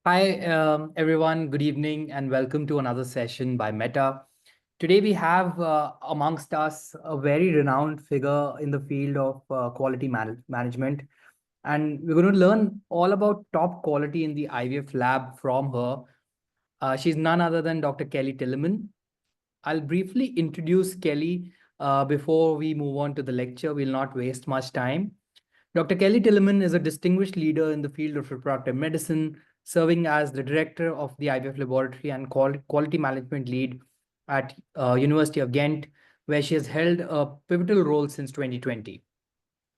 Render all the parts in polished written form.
Hi, everyone. Good evening, and welcome to another session by Meta. Today, we have amongst us a very renowned figure in the field of quality management, and we're going to learn all about top quality in the IVF lab from her. She's none other than Dr. Kelly Tilleman. I'll briefly introduce Kelly before we move on to the lecture. We'll not waste much time. Dr. Kelly Tilleman is a distinguished leader in the field of reproductive medicine, serving as the director of the IVF laboratory and quality management lead at University of Ghent, where she has held a pivotal role since 2020.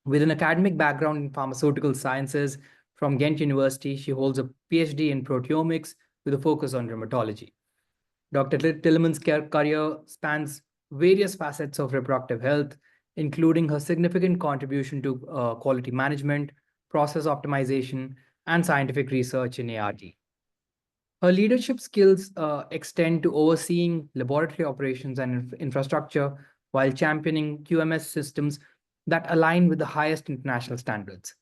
With an academic background in pharmaceutical sciences from Ghent University, she holds a PhD in proteomics with a focus on rheumatology. Dr. Tilleman's career spans various facets of reproductive health, including her significant contribution to quality management, process optimization, and scientific research in ART. Her leadership skills extend to overseeing laboratory operations and infrastructure while championing QMS systems that align with the highest international standards.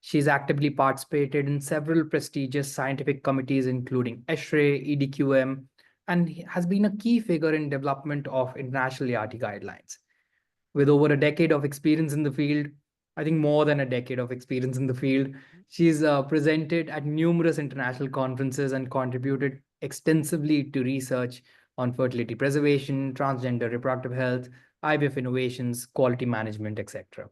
She's actively participated in several prestigious scientific committees, including ESHRE, EDQM, and has been a key figure in development of international ART guidelines. With over a decade of experience in the field, I think more than a decade of experience in the field, she's presented at numerous international conferences and contributed extensively to research on fertility preservation, transgender reproductive health, IVF innovations, quality management, etc.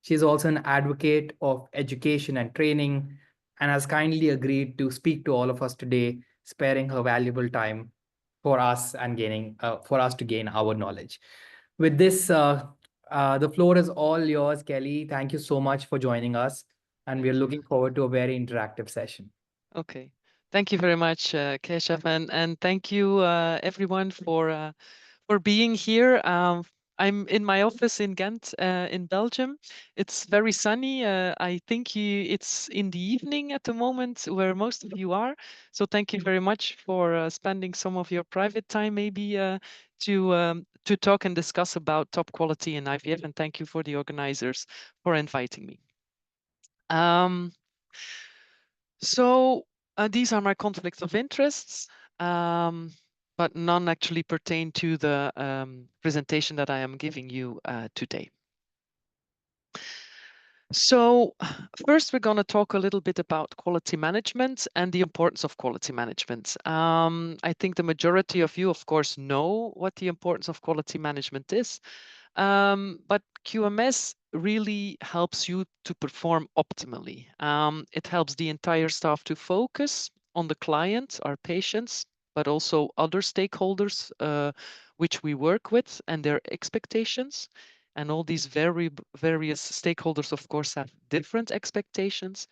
She is also an advocate of education and training and has kindly agreed to speak to all of us today, sparing her valuable time for us and gaining for us to gain our knowledge. With this, the floor is all yours, Kelly. Thank you so much for joining us, and we are Thank you. looking forward to a very interactive session. Okay. Thank you very much, Keshav, and thank you everyone for being here. I'm in my office in Ghent, in Belgium. It's very sunny. I think it's in the evening at the moment where most of you are. So thank you very much for spending some of your private time maybe to talk and discuss about top quality in IVF. And thank you for the organizers for inviting me. So these are my conflicts of interests, but none actually pertain to the presentation that I am giving you today. So first, we're going to talk a little bit about quality management and the importance of quality management. I think the majority of you, of course, know what the importance of quality management is. But QMS really helps you to perform optimally. It helps the entire staff to focus on the client, our patients, but also other stakeholders which we work with and their expectations. And all these various stakeholders, of course, have different expectations.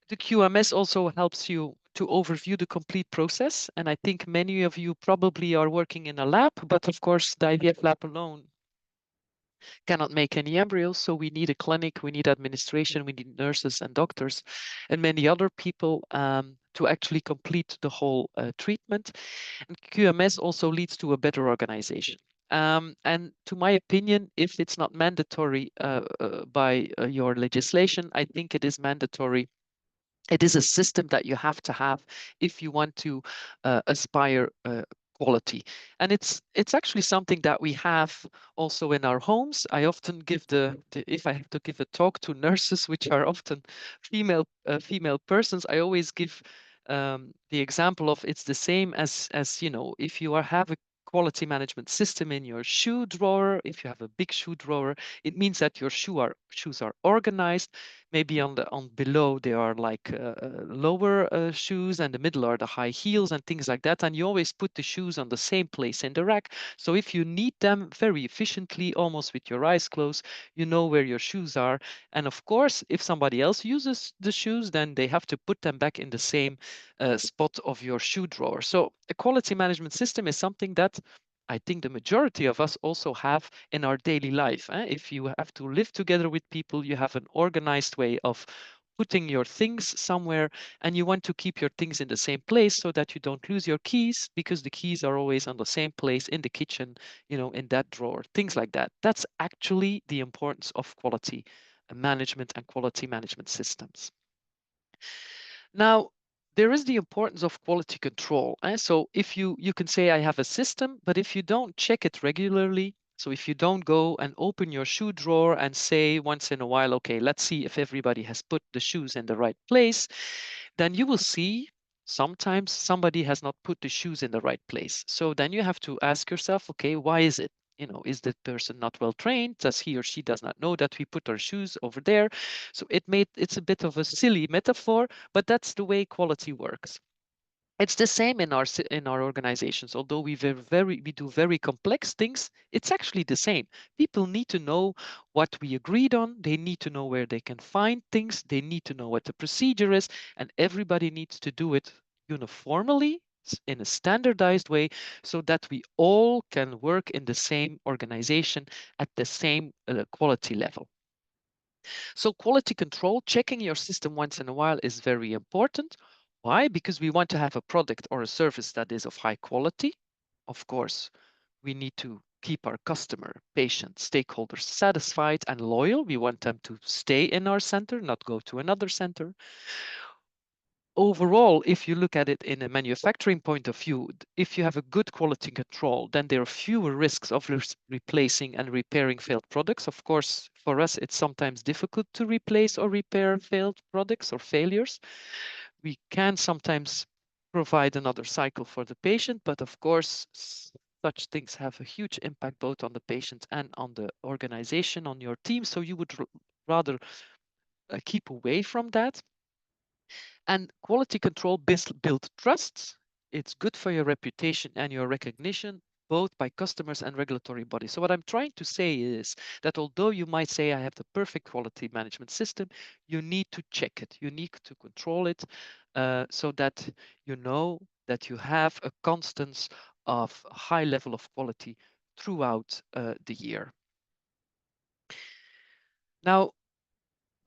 The QMS also helps you to overview the complete process. And I think many of you probably are working in a lab, but of course, the IVF lab alone cannot make any embryos. So we need a clinic, we need administration, we need nurses and doctors and many other people to actually complete the whole treatment. And QMS also leads to a better organization. And to my opinion, if it's not mandatory by your legislation, I think it is mandatory. It is a system that you have to have if you want to aspire quality. And it's actually something that we have also in our homes. I often give if I have to give a talk to nurses, which are often female persons, I always give the example of it's the same as if you have a quality management system in your shoe drawer. If you have a big shoe drawer, it means that your shoes are organized. Maybe on below they are like lower shoes, and the middle are the high heels and things like that. And you always put the shoes on the same place in the rack. So if you need them very efficiently, almost with your eyes closed, you know where your shoes are. And of course, if somebody else uses the shoes, then they have to put them back in the same spot of your shoe drawer. So a quality management system is something that I think the majority of us also have in our daily life. If you have to live together with people, you have an organized way of putting your things somewhere, and you want to keep your things in the same place so that you don't lose your keys, because the keys are always on the same place in the kitchen, in that drawer, things like that. That's actually the importance of quality management and quality management systems. Now, there is the importance of quality control. So if you can say I have a system, but if you don't check it regularly, so if you don't go and open your shoe drawer and say once in a while, okay, let's see if everybody has put the shoes in the right place, then you will see sometimes somebody has not put the shoes in the right place. So then you have to ask yourself, okay, why is it? Is the person not well trained? Does he or she does not know that we put our shoes over there? So it's a bit of a silly metaphor, but that's the way quality works. It's the same in our organizations. Although we do very complex things, it's actually the same. People need to know what we agreed on. They need to know where they can find things. They need to know what the procedure is, and everybody needs to do it uniformly in a standardized way so that we all can work in the same organization at the same quality level. So quality control, checking your system once in a while is very important. Why? Because we want to have a product or a service that is of high quality. Of course, we need to keep our customer, patient, stakeholders satisfied and loyal. We want them to stay in our center, not go to another center. Overall, if you look at it in a manufacturing point of view, if you have a good quality control, then there are fewer risks of replacing and repairing failed products. Of course, for us, it's sometimes difficult to replace or repair failed products or failures. We can sometimes provide another cycle for the patient, but of course, such things have a huge impact both on the patient and on the organization, on your team. So you would rather keep away from that. And quality control build trusts. It's good for your reputation and your recognition, both by customers and regulatory bodies. So what I'm trying to say is that although you might say I have the perfect quality management system, you need to check it. You need to control it so that you know that you have a constance of high level of quality throughout the year. Now,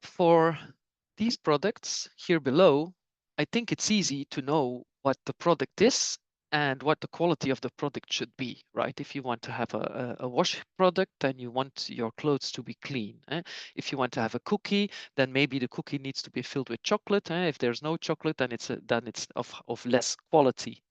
for these products here below, I think it's easy to know what the product is and what the quality of the product should be, right? If you want to have a wash product, then you want your clothes to be clean. If you want to have a cookie, then maybe the cookie needs to be filled with chocolate. If there's no chocolate, then it's of less quality.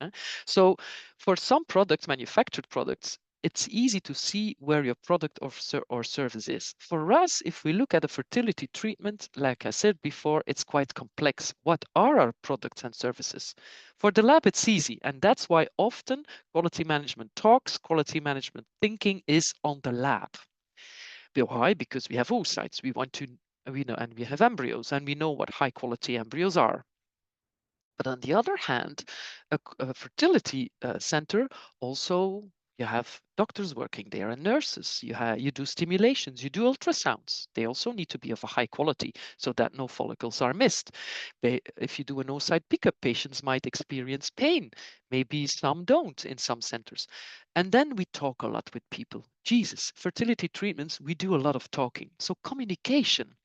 So for some products, manufactured products, it's easy to see where your product or service is. For us, if we look at a fertility treatment, like I said before, it's quite complex. What are our products and services? For the lab, it's easy. And that's why often quality management talks, quality management thinking is on the lab. Why? Because we have oocytes. We know, and we have embryos, and we know what high quality embryos are. But on the other hand, a fertility center also, you have doctors working there and nurses. You do stimulations, you do ultrasounds. They also need to be of a high quality so that no follicles are missed. If you do an oocyte pickup, patients might experience pain. Maybe some don't in some centers. And then we talk a lot with people. Jesus, fertility treatments, we do a lot of talking. So communication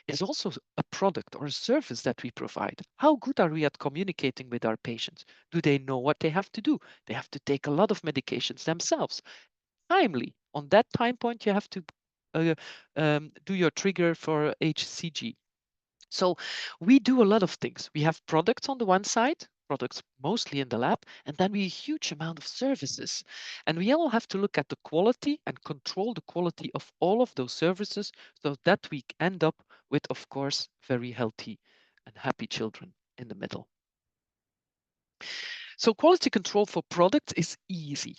is also a product or a service that we provide. How good are we at communicating with our patients? Do they know what they have to do? They have to take a lot of medications themselves. Timely. On that time point, you have to do your trigger for HCG. So we do a lot of things. We have products on the one side, products mostly in the lab, and then we a huge amount of services. And we all have to look at the quality and control the quality of all of those services so that we end up with, of course, very healthy and happy children in the middle. So quality control for products is easy.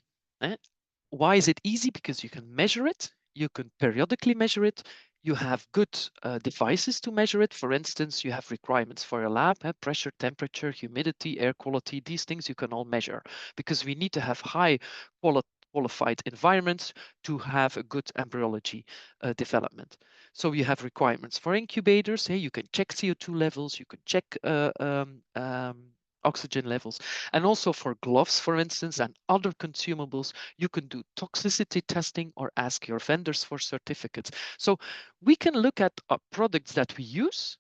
Why is it easy? Because you can measure it, you can periodically measure it, you have good devices to measure it. For instance, you have requirements for a lab, pressure, temperature, humidity, air quality, these things you can all measure because we need to have high qualified environments to have a good embryology development. So you have requirements for incubators. You can check CO2 levels, you can check oxygen levels, and also for gloves, for instance, and other consumables, you can do toxicity testing or ask your vendors for certificates. So we can look at products that we use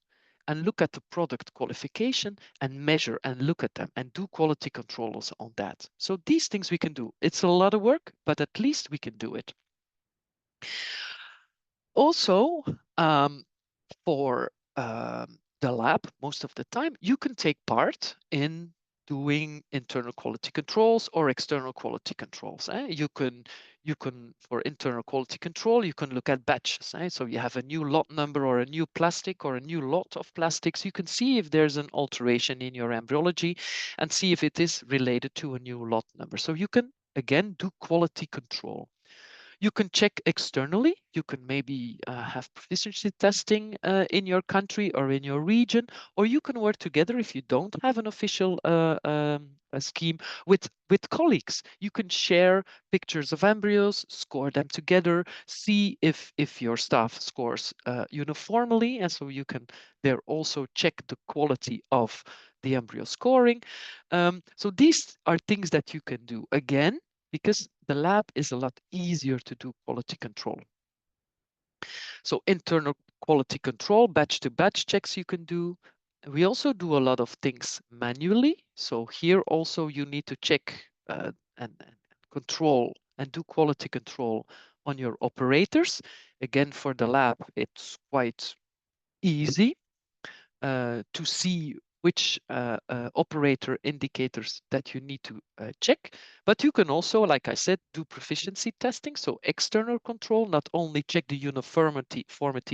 and look at the product qualification and measure and look at them and do quality controls on that. So these things we can do. It's a lot of work, but at least we can do it. Also, for the lab, most of the time, you can take part in doing internal quality controls or external quality controls. You can for internal quality control, you can look at batches. So you have a new lot number or a new plastic or a new lot of plastics. You can see if there's an alteration in your embryology and see if it is related to a new lot number. So you can again do quality control. You can check externally. You can maybe have proficiency testing in your country or in your region, or you can work together if you don't have an official a scheme with colleagues. You can share pictures of embryos, score them together, see if your staff scores uniformly, and so you can there also check the quality of the embryo scoring. So these are things that you can do. Again, because the lab is a lot easier to do quality control. So internal quality control, batch to batch checks you can do. We also do a lot of things manually. So here also you need to check and control and do quality control on your operators. Again, for the lab, it's quite easy to see which operator indicators that you need to check. But you can also, like I said, do proficiency testing. So external control, not only check the uniformity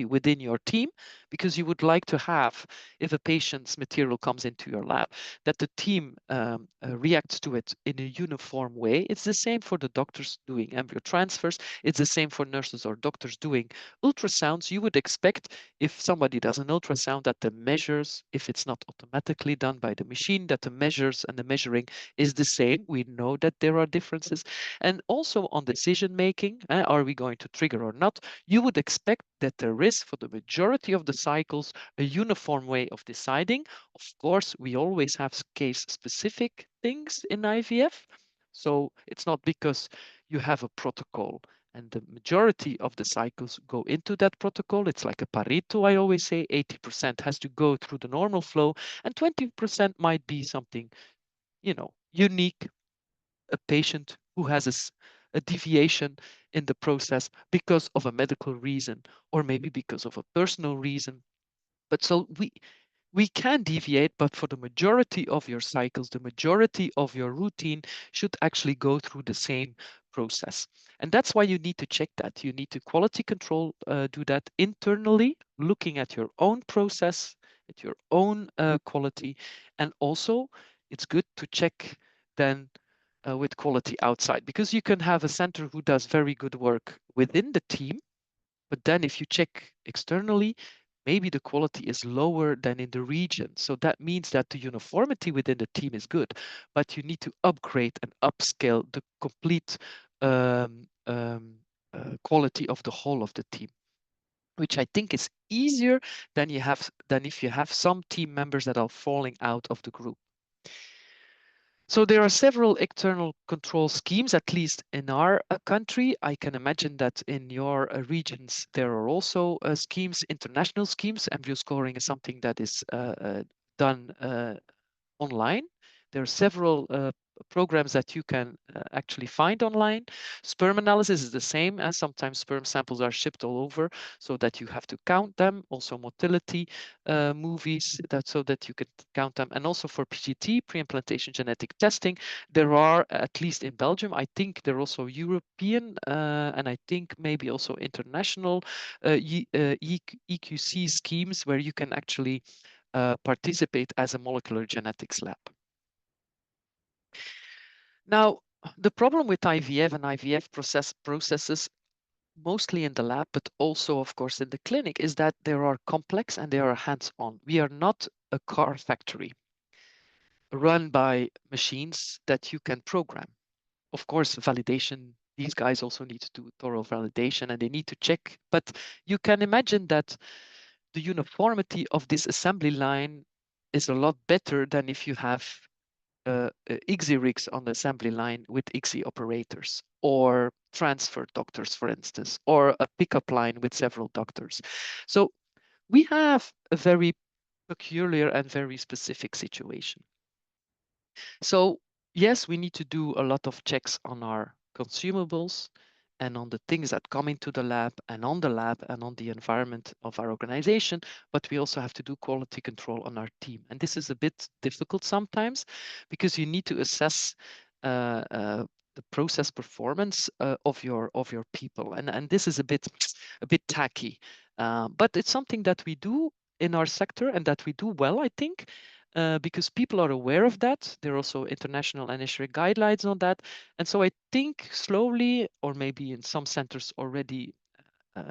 within your team, because you would like to have, if a patient's material comes into your lab, that the team reacts to it in a uniform way. It's the same for the doctors doing embryo transfers. It's the same for nurses or doctors doing ultrasounds. You would expect if somebody does an ultrasound that the measures, if it's not automatically done by the machine, that the measures and the measuring is the same. We know that there are differences. And also on decision making, are we going to trigger or not? You would expect that there is, for the majority of the cycles, a uniform way of deciding. Of course, we always have case-specific things in IVF. So it's not because you have a protocol and the majority of the cycles go into that protocol. It's like a Pareto, I always say. 80% has to go through the normal flow, and 20% might be something, unique, a patient who has a deviation in the process because of a medical reason, or maybe because of a personal reason. But so we can deviate, but for the majority of your cycles, the majority of your routine should actually go through the same process. And that's why you need to check that. You need to quality control, do that internally, looking at your own process, at your own quality. And also, it's good to check then with quality outside, because you can have a center who does very good work within the team, but then if you check externally, maybe the quality is lower than in the region. So that means that the uniformity within the team is good, but you need to upgrade and upscale the complete quality of the whole of the team, which I think is easier than if you have some team members that are falling out of the group. So there are several external control schemes, at least in our country. I can imagine that in your regions, there are also schemes, international schemes. Embryo scoring is something that is done online. There are several programs that you can actually find online. Sperm analysis is the same, as sometimes sperm samples are shipped all over, so that you have to count them. Also motility movies, so that you can count them. And also for PGT, pre-implantation genetic testing, there are, at least in Belgium, I think there are also European and I think maybe also international EQC schemes where you can actually participate as a molecular genetics lab. Now, the problem with IVF and IVF processes, mostly in the lab, but also, of course, in the clinic, is that they are complex and they are hands-on. We are not a car factory run by machines that you can program. Of course, validation, these guys also need to do thorough validation and they need to check, but you can imagine that the uniformity of this assembly line is a lot better than if you have IGSI rigs on the assembly line with IGSI operators, or transfer doctors, for instance, or a pickup line with several doctors. So we have a very peculiar and very specific situation. So yes, we need to do a lot of checks on our consumables. and on the things that come into the lab and on the environment of our organization, but we also have to do quality control on our team. And this is a bit difficult sometimes because you need to assess the process performance of your people, and this is a bit tacky, but it's something that we do in our sector and that we do well, I think, because people are aware of that. There are also international and national guidelines on that. And so I think slowly, or maybe in some centers already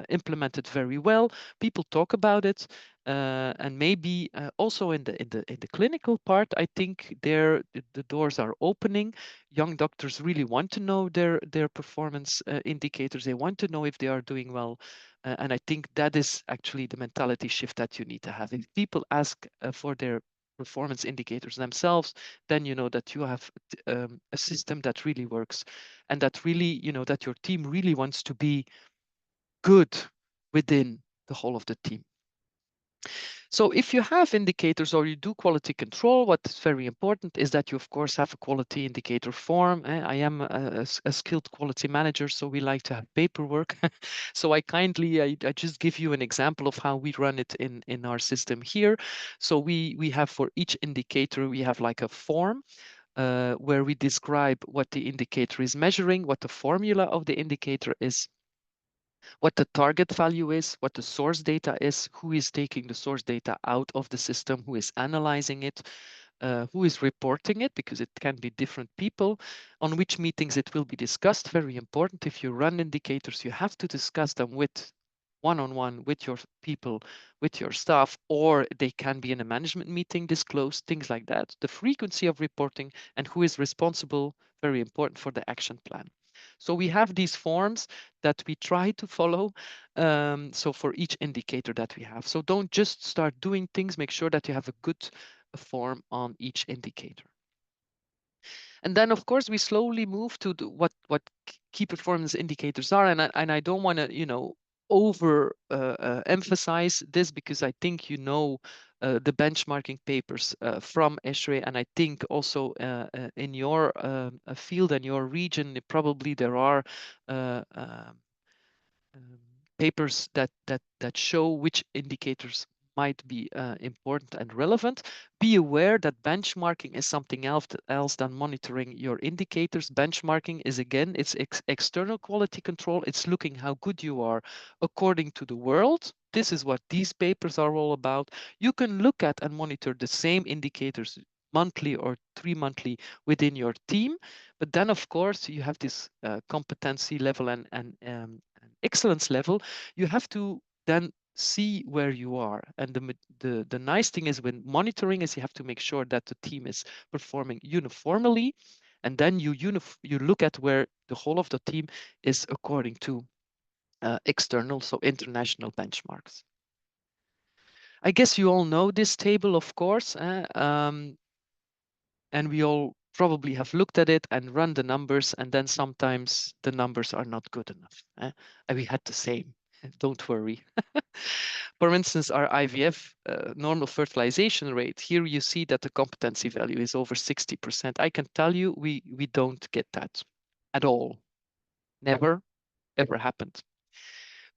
implemented very well, people talk about it. And maybe also in the clinical part, I think there the doors are opening. Young doctors really want to know their performance indicators. They want to know if they are doing well. And I think that is actually the mentality shift that you need to have. If people ask for their performance indicators themselves, then you know that you have a system that really works, and that really, you know, that your team really wants to be good within the whole of the team. So if you have indicators or you do quality control, what's very important is that you, of course, have a quality indicator form. I am a skilled quality manager, so we like to have paperwork. So I just give you an example of how we run it in our system here. So we have for each indicator, we have like a form where we describe what the indicator is measuring, what the formula of the indicator is, what the target value is, what the source data is, who is taking the source data out of the system, who is analyzing it, who is reporting it, because it can be different people, on which meetings it will be discussed. Very important. If you run indicators, you have to discuss them with one-on-one with your people, with your staff, or they can be in a management meeting disclosed, things like that. The frequency of reporting and who is responsible, very important for the action plan. So we have these forms that we try to follow. So for each indicator that we have. So don't just start doing things, make sure that you have a good form on each indicator. And then, of course, we slowly move to what key performance indicators are. And I don't want to, you know, over emphasize this, because I think you know the benchmarking papers from ESHRE, and I think also in your field and your region, probably there are um, papers that show which indicators might be important and relevant. Be aware that benchmarking is something else than monitoring your indicators. Benchmarking is, again, it's external quality control. It's looking how good you are according to the world. This is what these papers are all about. You can look at and monitor the same indicators monthly or 3-monthly within your team. But then, of course, you have this competency level and excellence level. You have to then see where you are. And the nice thing is, when monitoring, is you have to make sure that the team is performing uniformly, and then you look at where the whole of the team is according to external, so international benchmarks. I guess you all know this table, of course, and we all probably have looked at it and run the numbers, and then sometimes the numbers are not good enough. And we had the same. Don't worry. For instance, our IVF normal fertilization rate, here you see that the competency value is over 60%. I can tell you we don't get that at all. Never, ever happened.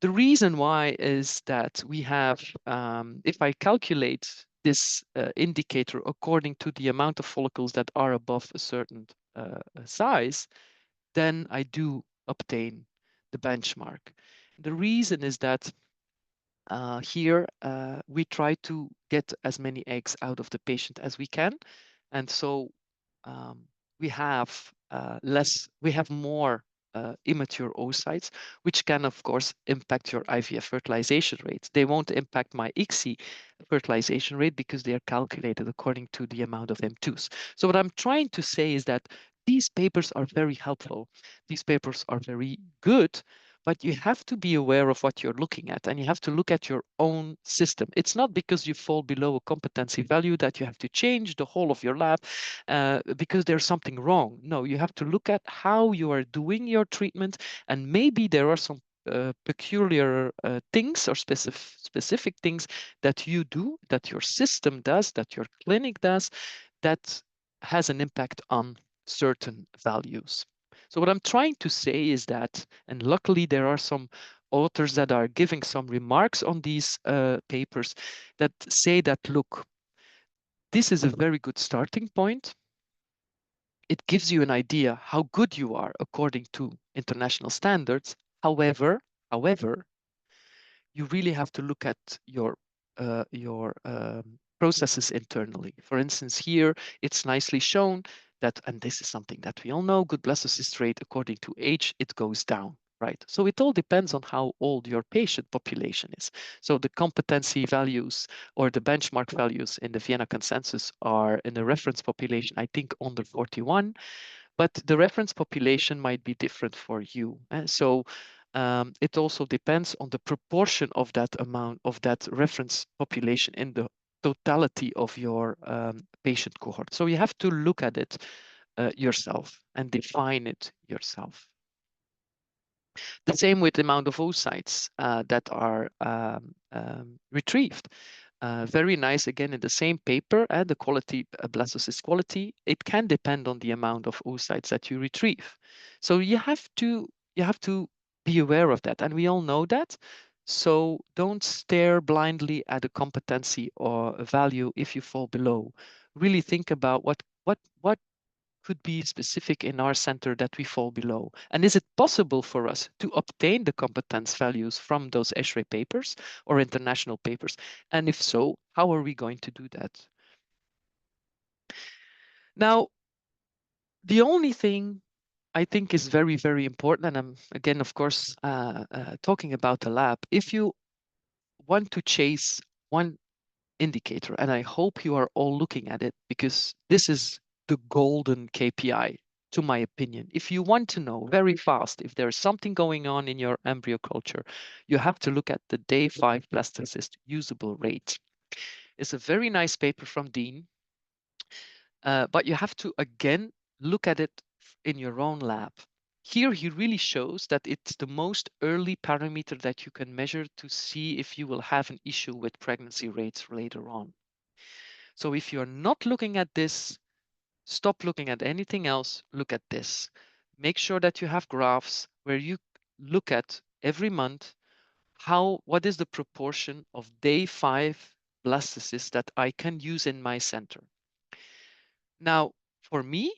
The reason why is that we have, if I calculate this indicator according to the amount of follicles that are above a certain size, then I do obtain the benchmark. The reason is that here we try to get as many eggs out of the patient as we can. And so we have more immature oocytes, which can, of course, impact your IVF fertilization rate. They won't impact my ICSI fertilization rate because they are calculated according to the amount of M2s. So what I'm trying to say is that these papers are very helpful. These papers are very good, but you have to be aware of what you're looking at, and you have to look at your own system. It's not because you fall below a competency value that you have to change the whole of your lab because there's something wrong. No, you have to look at how you are doing your treatment, and maybe there are some peculiar things or specific things that you do, that your system does, that your clinic does, that has an impact on certain values. So what I'm trying to say is that, and luckily there are some authors that are giving some remarks on these papers that say that, look, this is a very good starting point. It gives you an idea how good you are according to international standards. However, you really have to look at your processes internally. For instance, here it's nicely shown that, and this is something that we all know, good blastocyst rate according to age, it goes down, right? So it all depends on how old your patient population is. So the competency values or the benchmark values in the Vienna Consensus are in the reference population, I think under 41, but the reference population might be different for you. So it also depends on the proportion of that amount of that reference population in the totality of your patient cohort. So you have to look at it yourself and define it yourself. The same with the amount of oocytes that are retrieved. Very nice, again, in the same paper, the quality, blastocyst quality, it can depend on the amount of oocytes that you retrieve. So you have to be aware of that, and we all know that. So don't stare blindly at a competency or a value if you fall below. Really think about what could be specific in our center that we fall below? And is it possible for us to obtain the competence values from those ESHRE papers or international papers? And if so, how are we going to do that? Now, the only thing I think is very, very important, and I'm again, of course, talking about the lab, if you want to chase one indicator, and I hope you are all looking at it because this is the golden KPI, to my opinion. If you want to know very fast if there's something going on in your embryo culture, you have to look at the day 5 blastocyst usable rate. It's a very nice paper from Dean, but you have to, again, look at it in your own lab. Here he really shows that it's the most early parameter that you can measure to see if you will have an issue with pregnancy rates later on. So if you're not looking at this, stop looking at anything else, look at this. Make sure that you have graphs where you look at every month what is the proportion of day 5 blastocysts that I can use in my center. Now, for me,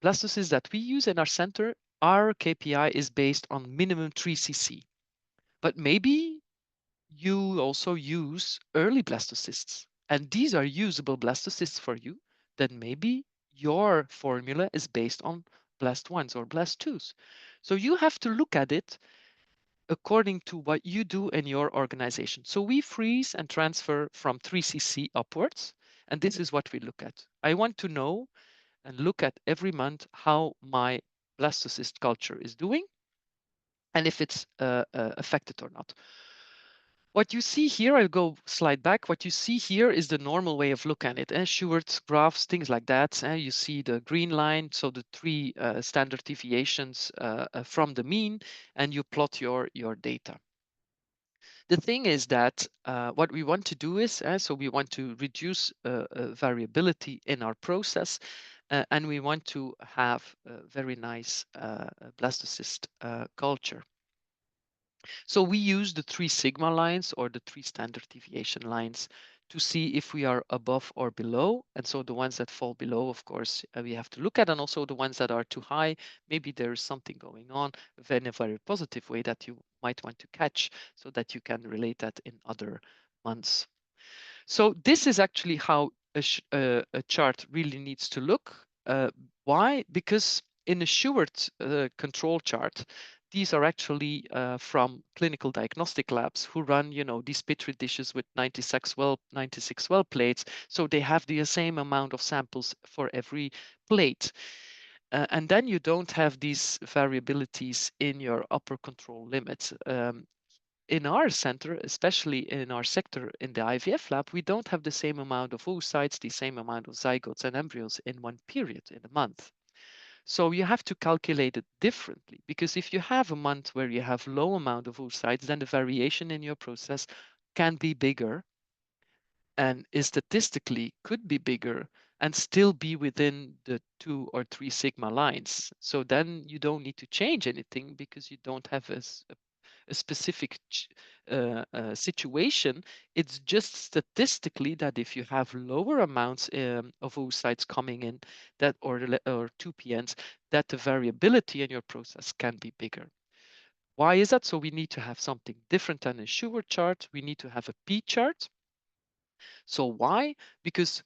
blastocysts that we use in our center, our KPI is based on minimum 3 cc. But maybe you also use early blastocysts, and these are usable blastocysts for you, then maybe your formula is based on blast 1s or blast 2s. So you have to look at it according to what you do in your organization. So we freeze and transfer from 3 cc upwards, and this is what we look at. I want to know and look at every month how my blastocyst culture is doing and if it's affected or not. What you see here, I'll go slide back. What you see here is the normal way of looking at it. Shewhart's graphs, things like that. You see the green line, so the 3 standard deviations from the mean, and you plot your data. The thing is that what we want to do is, so we want to reduce variability in our process, and we want to have a very nice blastocyst culture. So we use the 3 sigma lines or the 3 standard deviation lines to see if we are above or below. And so the ones that fall below, of course, we have to look at, and also the ones that are too high, maybe there is something going on in a very positive way that you might want to catch so that you can relate that in other months. So this is actually how a chart really needs to look. Why? Because in a Shewhart control chart, these are actually from clinical diagnostic labs who run, these Petri dishes with 96 well plates. So they have the same amount of samples for every plate. And then you don't have these variabilities in your upper control limits. In our center, especially in our sector in the IVF lab, we don't have the same amount of oocytes, the same amount of zygotes and embryos in one period in a month. So you have to calculate it differently, because if you have a month where you have low amount of oocytes, then the variation in your process can be bigger. and is statistically could be bigger and still be within the 2 or 3 sigma lines. So then you don't need to change anything because you don't have a specific situation. It's just statistically that if you have lower amounts of oocytes coming in, that or 2PNs, that the variability in your process can be bigger. Why is that? So we need to have something different than a Shewhart chart. We need to have a P chart. So why? Because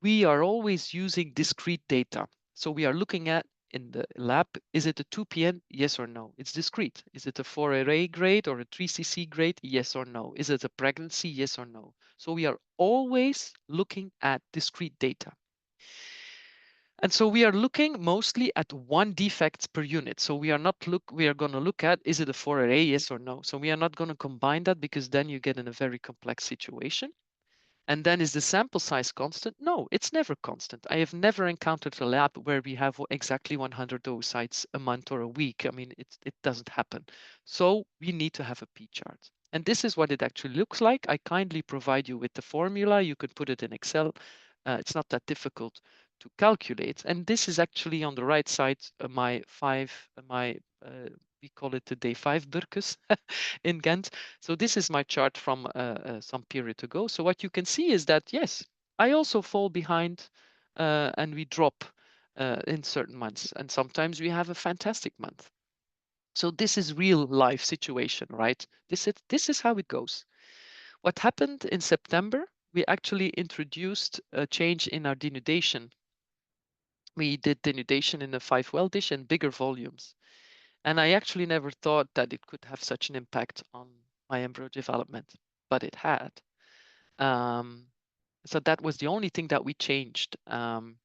we are always using discrete data. So we are looking at in the lab, is it a 2PN? Yes or no? It's discrete. Is it a 4RA grade or a 3cc grade? Yes or no? Is it a pregnancy? Yes or no? So we are always looking at discrete data. And so we are looking mostly at one defect per unit. So we are going to look at, is it a 4RA? Yes or no? So we are not going to combine that because then you get in a very complex situation. And then is the sample size constant? No, it's never constant. I have never encountered a lab where we have exactly 100 oocytes a month or a week. I mean, it doesn't happen. So we need to have a P chart. And this is what it actually looks like. I kindly provide you with the formula. You can put it in Excel. It's not that difficult to calculate. And this is actually on the right side, we call it the day 5 Burkus in Ghent. So this is my chart from some period ago. So what you can see is that, yes, I also fall behind and we drop in certain months. And sometimes we have a fantastic month. So this is real life situation, right? This is how it goes. What happened in September, we actually introduced a change in our denudation. We did denudation in a 5-well dish and bigger volumes. And I actually never thought that it could have such an impact on my embryo development, but it had. So that was the only thing that we changed from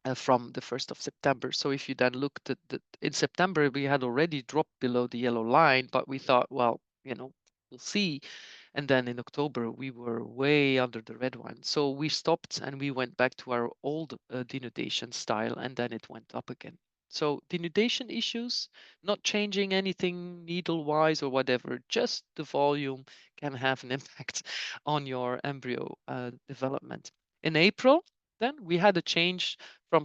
the 1st of September. So if you then looked at in September, we had already dropped below the yellow line, but we thought, well, we'll see. And then in October, we were way under the red one. So we stopped and we went back to our old denudation style, and then it went up again. So denudation issues, not changing anything needle-wise or whatever, just the volume can have an impact on your embryo development. In April, then we had a change from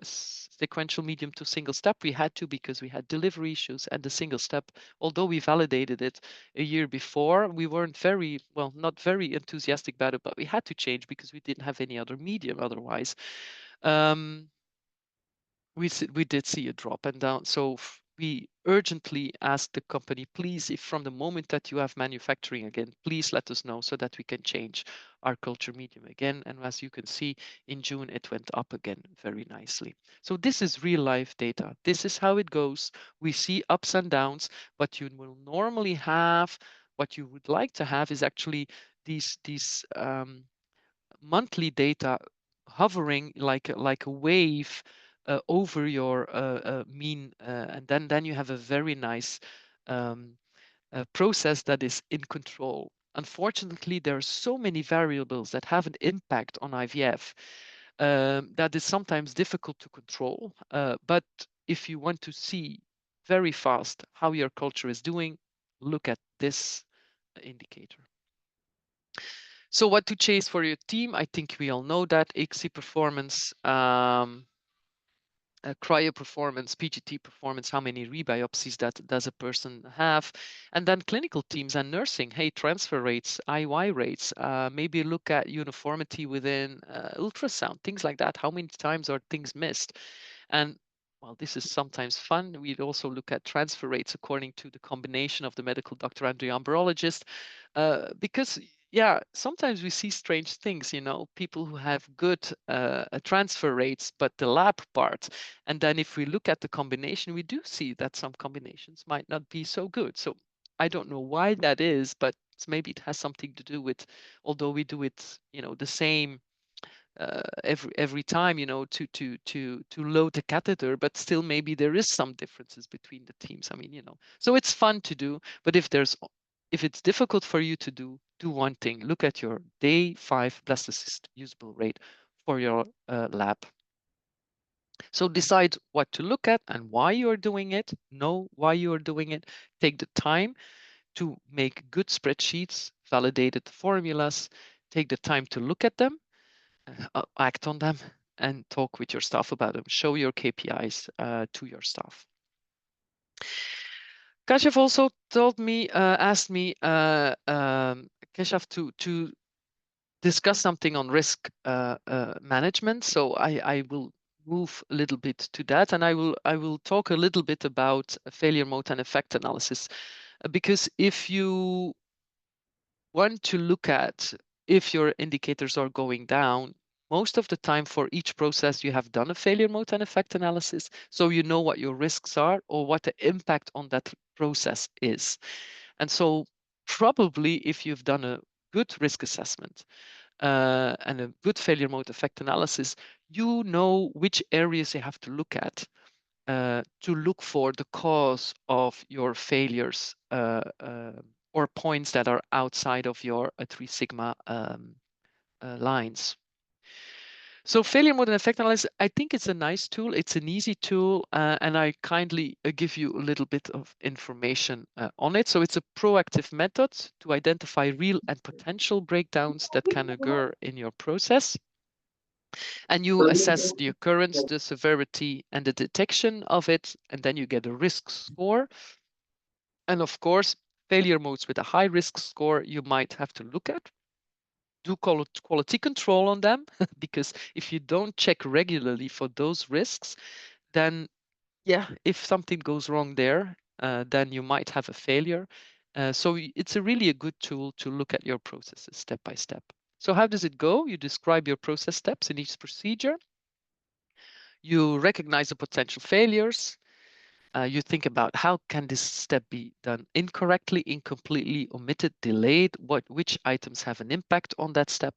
sequential medium to single step. We had to because we had delivery issues, and the single step, although we validated it a year before, we weren't not very enthusiastic about it, but we had to change because we didn't have any other medium otherwise. We did see a drop and down. So we urgently asked the company, please, if from the moment that you have manufacturing again, please let us know so that we can change our culture medium again. And as you can see, in June, it went up again very nicely. So this is real life data. This is how it goes. We see ups and downs, but you will normally have, what you would like to have is actually these monthly data hovering like a wave over your mean, and then you have a very nice process that is in control. Unfortunately, there are so many variables that have an impact on IVF that is sometimes difficult to control. But if you want to see very fast how your culture is doing, look at this indicator. So what to chase for your team? I think we all know that ICSI performance, cryo performance, PGT performance, how many rebiopsies that does a person have, and then clinical teams and nursing. Hey, transfer rates, IY rates, maybe look at uniformity within ultrasound, things like that. How many times are things missed? And well, this is sometimes fun. We'd also look at transfer rates according to the combination of the medical doctor and the embryologist, because yeah, sometimes we see strange things, people who have good transfer rates, but the lab part. And then if we look at the combination, we do see that some combinations might not be so good. So I don't know why that is, but maybe it has something to do with, although we do it, the same every time, to load the catheter, but still maybe there is some differences between the teams. I mean, so it's fun to do, but if it's difficult for you to do one thing. Look at your day 5 blastocyst usable rate for your lab. So decide what to look at and why you are doing it. Know why you are doing it. Take the time to make good spreadsheets, validated formulas, take the time to look at them, act on them, and talk with your staff about them. Show your KPIs to your staff. Kashav also asked me, Kashav, to discuss something on risk management. So I will move a little bit to that, and I will talk a little bit about failure mode and effect analysis, because if you want to look at if your indicators are going down, most of the time for each process you have done a failure mode and effect analysis, so you know what your risks are or what the impact on that process is. And so probably if you've done a good risk assessment and a good failure mode effect analysis, you know which areas you have to look at to look for the cause of your failures or points that are outside of your 3 sigma lines. So failure mode and effect analysis, I think it's a nice tool. It's an easy tool, and I kindly give you a little bit of information on it. So it's a proactive method to identify real and potential breakdowns that can occur in your process. And you assess the occurrence, the severity, and the detection of it, and then you get a risk score. And of course, failure modes with a high risk score you might have to look at. Do quality control on them, because if you don't check regularly for those risks, then yeah, if something goes wrong there, then you might have a failure. So it's really a good tool to look at your processes step by step. So how does it go? You describe your process steps in each procedure. You recognize the potential failures. You think about how can this step be done incorrectly, incompletely, omitted, delayed, which items have an impact on that step.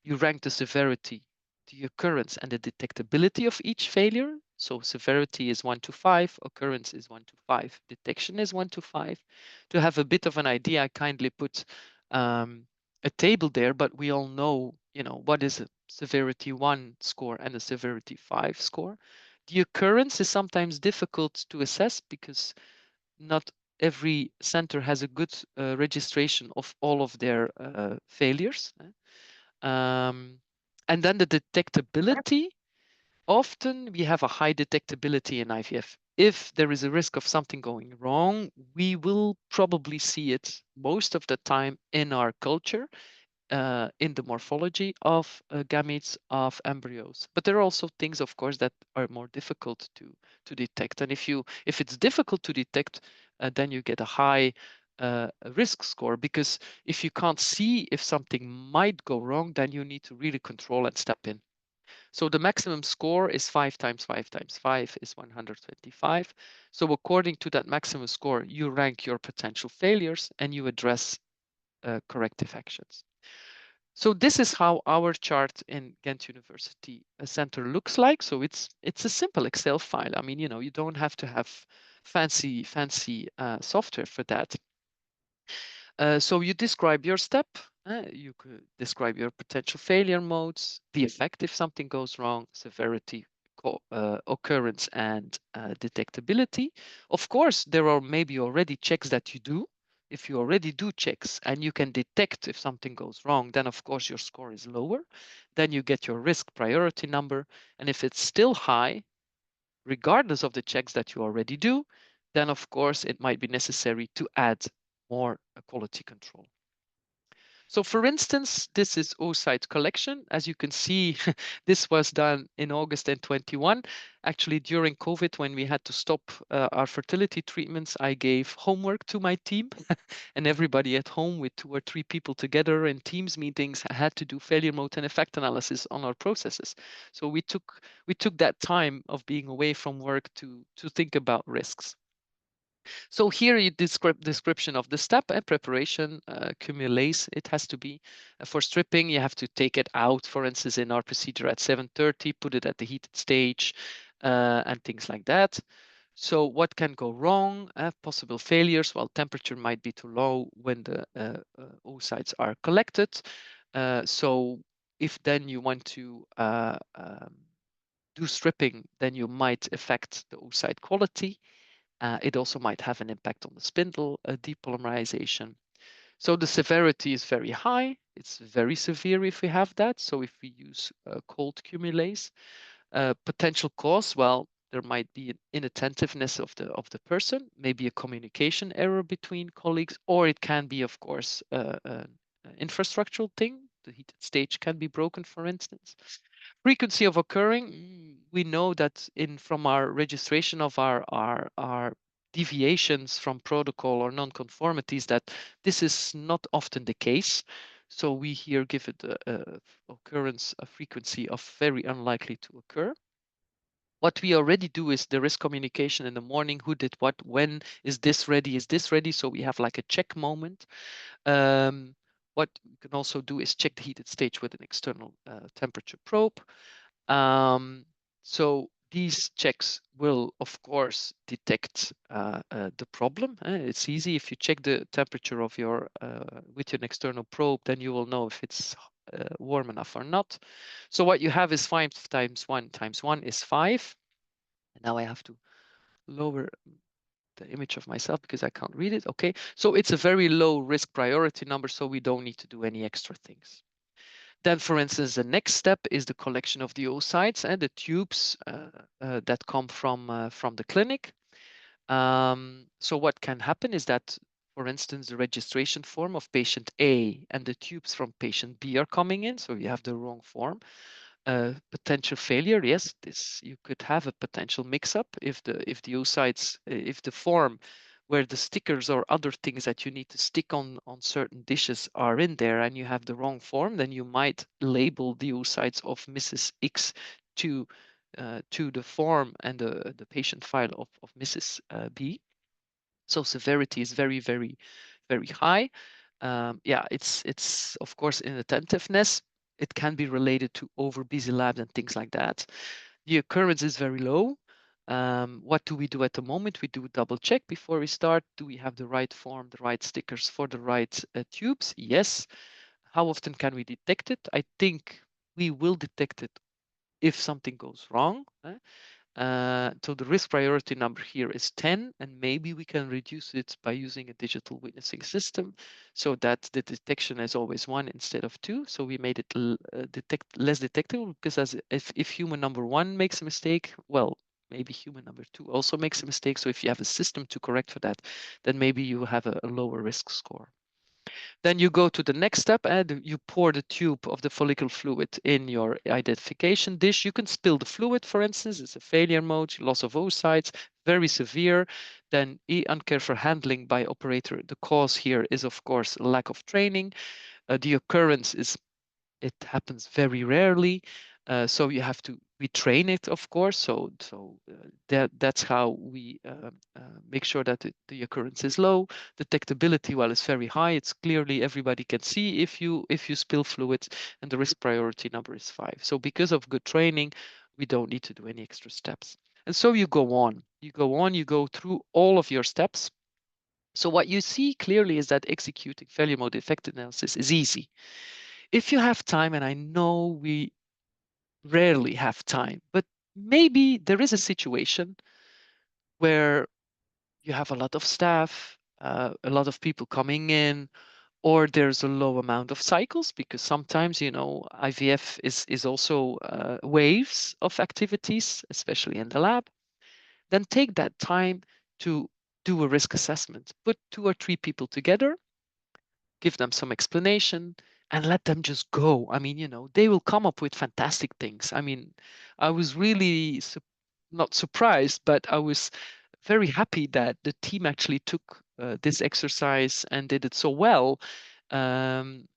You rank the severity, the occurrence, and the detectability of each failure. So severity is 1 to 5, occurrence is 1 to 5, detection is 1 to 5. To have a bit of an idea, I kindly put a table there, but we all know, what is a severity 1 score and a severity 5 score. The occurrence is sometimes difficult to assess because not every center has a good registration of all of their failures. And then the detectability, often we have a high detectability in IVF. If there is a risk of something going wrong, we will probably see it most of the time in our culture, in the morphology of gametes of embryos. But there are also things, of course, that are more difficult to detect. And if it's difficult to detect, then you get a high risk score, because if you can't see if something might go wrong, then you need to really control and step in. So the maximum score is 5 times 5 times 5 is 125. So according to that maximum score, you rank your potential failures and you address corrective actions. So this is how our chart in Ghent University Center looks like. So it's a simple Excel file. I mean, you don't have to have fancy software for that. So you describe your step. You could describe your potential failure modes, the effect if something goes wrong, severity, occurrence, and detectability. Of course, there are maybe already checks that you do. If you already do checks and you can detect if something goes wrong, then of course your score is lower. Then you get your risk priority number. And if it's still high, regardless of the checks that you already do, then of course it might be necessary to add more quality control. So for instance, this is oocyte collection. As you can see, this was done in August and 21. Actually, during COVID, when we had to stop our fertility treatments, I gave homework to my team and everybody at home with 2 or 3 people together in Teams meetings had to do failure mode and effect analysis on our processes. So we took that time of being away from work to think about risks. So here you description of the step and preparation, cumulase it has to be. For stripping, you have to take it out, for instance, in our procedure at 7:30, put it at the heated stage, and things like that. So what can go wrong? Possible failures. Well, temperature might be too low when the oocytes are collected. So if then you want to do stripping, then you might affect the oocyte quality. It also might have an impact on the spindle depolymerization. So the severity is very high. It's very severe if we have that. So if we use cold cumulase, potential cause, well, there might be an inattentiveness of the person, maybe a communication error between colleagues, or it can be, of course, an infrastructural thing. The heated stage can be broken, for instance. Frequency of occurring, we know that from our registration of our deviations from protocol or non-conformities that this is not often the case. So we here give it a occurrence, a frequency of very unlikely to occur. What we already do is there is communication in the morning, who did what, when, is this ready, is this ready? So we have like a check moment. What we can also do is check the heated stage with an external temperature probe. So these checks will, of course, detect the problem. It's easy. If you check the temperature of your with an external probe, then you will know if it's warm enough or not. So what you have is 5 times 1 times 1 is 5. And now I have to lower the image of myself because I can't read it. Okay, so it's a very low risk priority number, so we don't need to do any extra things. Then, for instance, the next step is the collection of the oocytes and the tubes that come from the clinic. So what can happen is that, for instance, the registration form of patient A and the tubes from patient B are coming in, so you have the wrong form. Potential failure, yes, this you could have a potential mix-up if the oocytes, if the form where the stickers or other things that you need to stick on certain dishes are in there and you have the wrong form, then you might label the oocytes of Mrs. X to the form and the patient file of Mrs. B. So severity is very, very, very high. Yeah, it's of course inattentiveness. It can be related to over busy labs and things like that. The occurrence is very low. What do we do at the moment? We do a double check before we start. Do we have the right form, the right stickers for the right tubes? Yes. How often can we detect it? I think we will detect it if something goes wrong. So the risk priority number here is 10, and maybe we can reduce it by using a digital witnessing system so that the detection is always 1 instead of 2. So we made it less detectable, because if human number 1 makes a mistake, well, maybe human number 2 also makes a mistake. So if you have a system to correct for that, then maybe you have a lower risk score. Then you go to the next step and you pour the tube of the follicle fluid in your identification dish. You can spill the fluid, for instance. It's a failure mode, loss of oocytes, very severe. Then uncareful handling by operator. The cause here is, of course, lack of training. The occurrence is, it happens very rarely. So you have to retrain it, of course. So that's how we make sure that the occurrence is low. Detectability, well, is very high. It's clearly everybody can see if you spill fluids, and the risk priority number is 5. So because of good training, we don't need to do any extra steps. And so you go on. You go through all of your steps. So what you see clearly is that executing failure mode effect analysis is easy. If you have time, and I know we rarely have time, but maybe there is a situation where you have a lot of staff, a lot of people coming in, or there's a low amount of cycles, because sometimes, IVF is also waves of activities, especially in the lab. Then take that time to do a risk assessment. Put 2 or 3 people together, give them some explanation, and let them just go. I mean, they will come up with fantastic things. I mean, I was really not surprised, but I was very happy that the team actually took this exercise and did it so well, and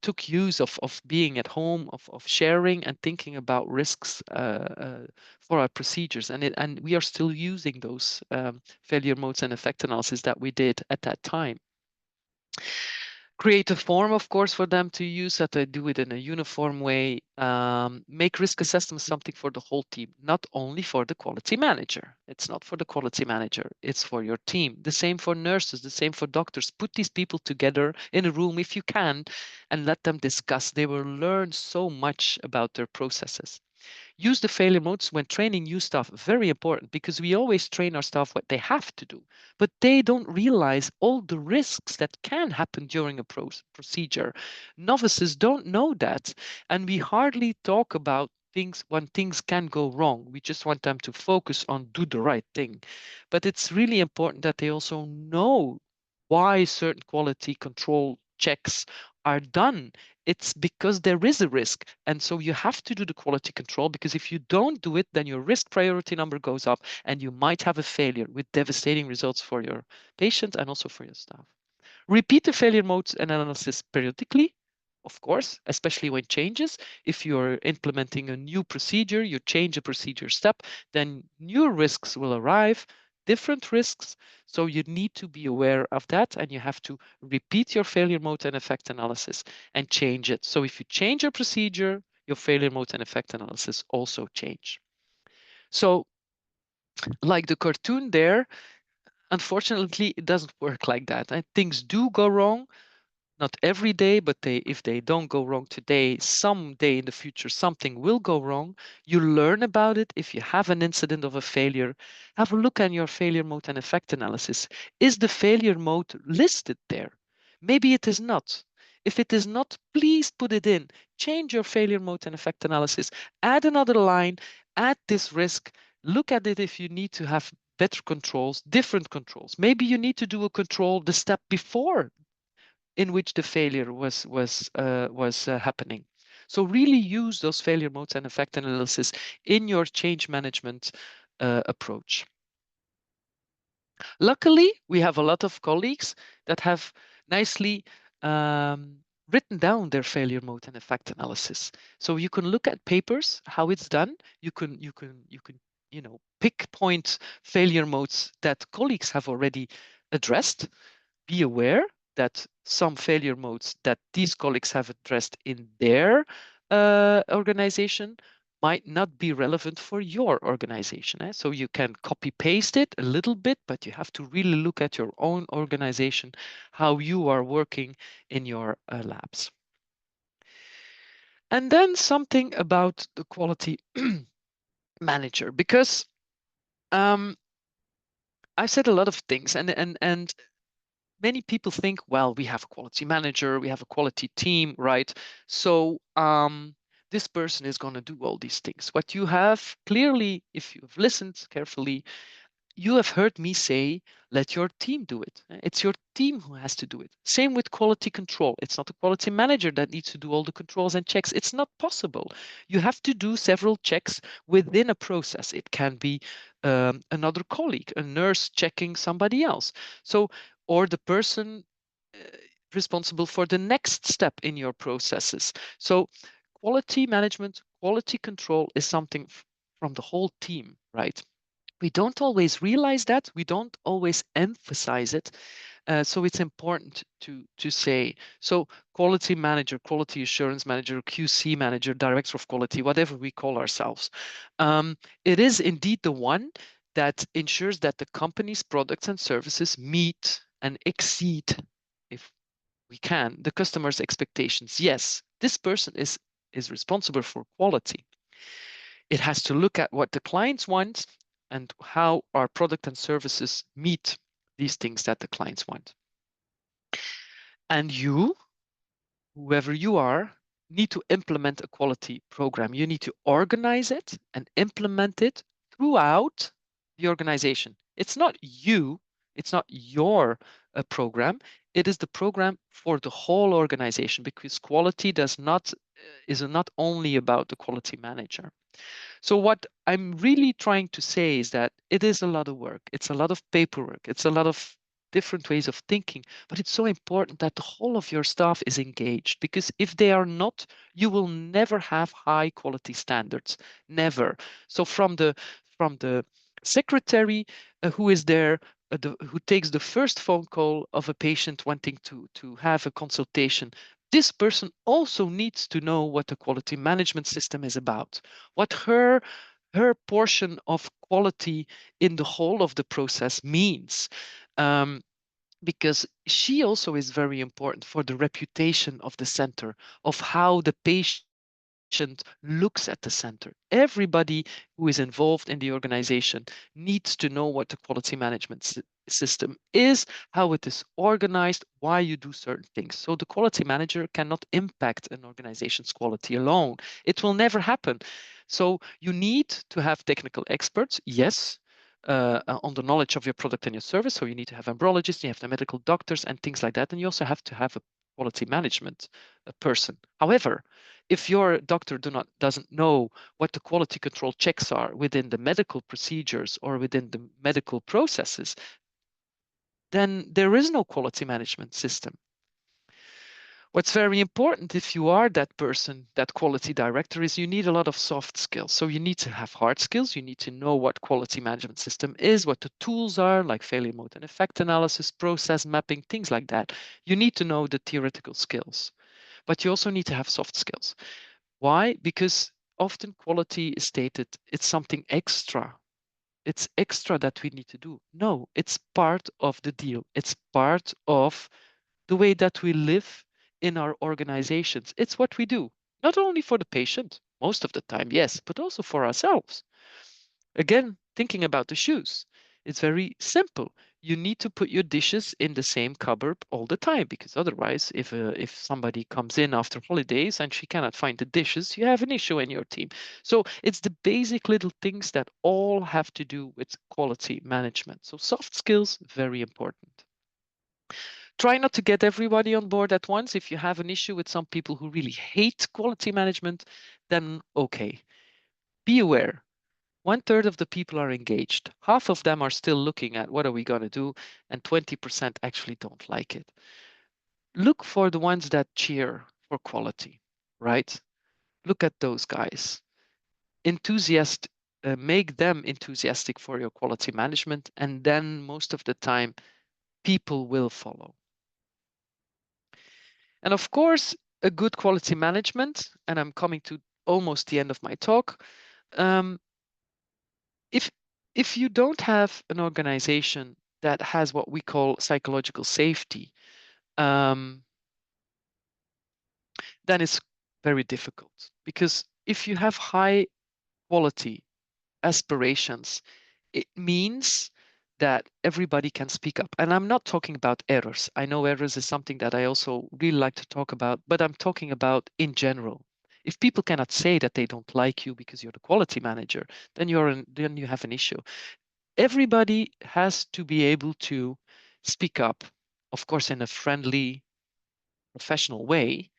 took use of being at home, of sharing and thinking about risks for our procedures. And we are still using those failure modes and effect analysis that we did at that time. Create a form, of course, for them to use, that they do it in a uniform way. Make risk assessment something for the whole team, not only for the quality manager. It's not for the quality manager, it's for your team. The same for nurses, the same for doctors. Put these people together in a room if you can, and let them discuss. They will learn so much about their processes. Use the failure modes when training new staff. Very important, because we always train our staff what they have to do, but they don't realize all the risks that can happen during a procedure. Novices don't know that, and we hardly talk about things when things can go wrong. We just want them to focus on do the right thing. But it's really important that they also know why certain quality control checks are done. It's because there is a risk. And so you have to do the quality control, because if you don't do it, then your risk priority number goes up and you might have a failure with devastating results for your patient and also for your staff. Repeat the failure modes and analysis periodically, of course, especially when changes. If you're implementing a new procedure, you change a procedure step, then new risks will arrive, different risks. So you need to be aware of that, and you have to repeat your failure mode and effect analysis and change it. So if you change your procedure, your failure mode and effect analysis also change. So like the cartoon there, unfortunately, it doesn't work like that. And things do go wrong. Not every day, but if they don't go wrong today, someday in the future, something will go wrong. You learn about it. If you have an incident of a failure, have a look at your failure mode and effect analysis. Is the failure mode listed there? Maybe it is not. If it is not, please put it in. Change your failure mode and effect analysis. Add another line, add this risk. Look at it if you need to have better controls, different controls. Maybe you need to do a control the step before in which the failure was happening. So really use those failure modes and effect analysis in your change management approach. Luckily, we have a lot of colleagues that have nicely written down their failure mode and effect analysis. So you can look at papers, how it's done. You can pick point failure modes that colleagues have already addressed. Be aware that some failure modes that these colleagues have addressed in their organization might not be relevant for your organization. So you can copy paste it a little bit, but you have to really look at your own organization, how you are working in your labs. And then something about the quality manager, because I said a lot of things, and many people think, well, we have a quality manager, we have a quality team, right? So this person is going to do all these things. What you have clearly, if you've listened carefully, you have heard me say, let your team do it. It's your team who has to do it. Same with quality control. It's not a quality manager that needs to do all the controls and checks. It's not possible. You have to do several checks within a process. It can be another colleague, a nurse checking somebody else. So, or the person responsible for the next step in your processes. So quality management, quality control is something from the whole team, right? We don't always realize that. We don't always emphasize it. So it's important to say. So quality manager, quality assurance manager, QC manager, director of quality, whatever we call ourselves. It is indeed the one that ensures that the company's products and services meet and exceed, if we can, the customer's expectations. Yes, this person is responsible for quality. It has to look at what the clients want and how our product and services meet these things that the clients want. And you, whoever you are, need to implement a quality program. You need to organize it and implement it throughout the organization. It's not you, it's not your program. It is the program for the whole organization, because quality is not only about the quality manager. So what I'm really trying to say is that it is a lot of work. It's a lot of paperwork. It's a lot of different ways of thinking, but it's so important that the whole of your staff is engaged, because if they are not, you will never have high quality standards. Never. So from the secretary who is there, who takes the first phone call of a patient wanting to have a consultation, this person also needs to know what the quality management system is about, what her portion of quality in the whole of the process means. Because she also is very important for the reputation of the center, of how the patient looks at the center. Everybody who is involved in the organization needs to know what the quality management system is, how it is organized, why you do certain things. So the quality manager cannot impact an organization's quality alone. It will never happen. So you need to have technical experts, yes, on the knowledge of your product and your service. So you need to have embryologists, you have the medical doctors and things like that. And you also have to have a quality management person. However, if your doctor doesn't know what the quality control checks are within the medical procedures or within the medical processes, then there is no quality management system. What's very important if you are that person, that quality director, is you need a lot of soft skills. So you need to have hard skills. You need to know what quality management system is, what the tools are, like failure mode and effect analysis, process mapping, things like that. You need to know the theoretical skills, but you also need to have soft skills. Why? Because often quality is stated, it's something extra. It's extra that we need to do. No, it's part of the deal. It's part of the way that we live in our organizations. It's what we do, not only for the patient, most of the time, yes, but also for ourselves. Again, thinking about the shoes, it's very simple. You need to put your dishes in the same cupboard all the time, because otherwise, if somebody comes in after holidays and she cannot find the dishes, you have an issue in your team. So it's the basic little things that all have to do with quality management. So soft skills, very important. Try not to get everybody on board at once. If you have an issue with some people who really hate quality management, then okay. Be aware. 1/3 of the people are engaged. Half of them are still looking at what are we going to do, and 20% actually don't like it. Look for the ones that cheer for quality, right? Look at those guys. Make them enthusiastic for your quality management, and then most of the time, people will follow. And of course, a good quality management, and I'm coming to almost the end of my talk. Um, if if you don't have an organization that has what we call psychological safety, um, then it's very difficult, because if you have high quality aspirations, it means that everybody can speak up. And I'm not talking about errors. I know errors is something that I also really like to talk about, but I'm talking about in general. If people cannot say that they don't like you because you're the quality manager, then then you have an issue. Everybody has to be able to speak up, of course, in a friendly, professional way,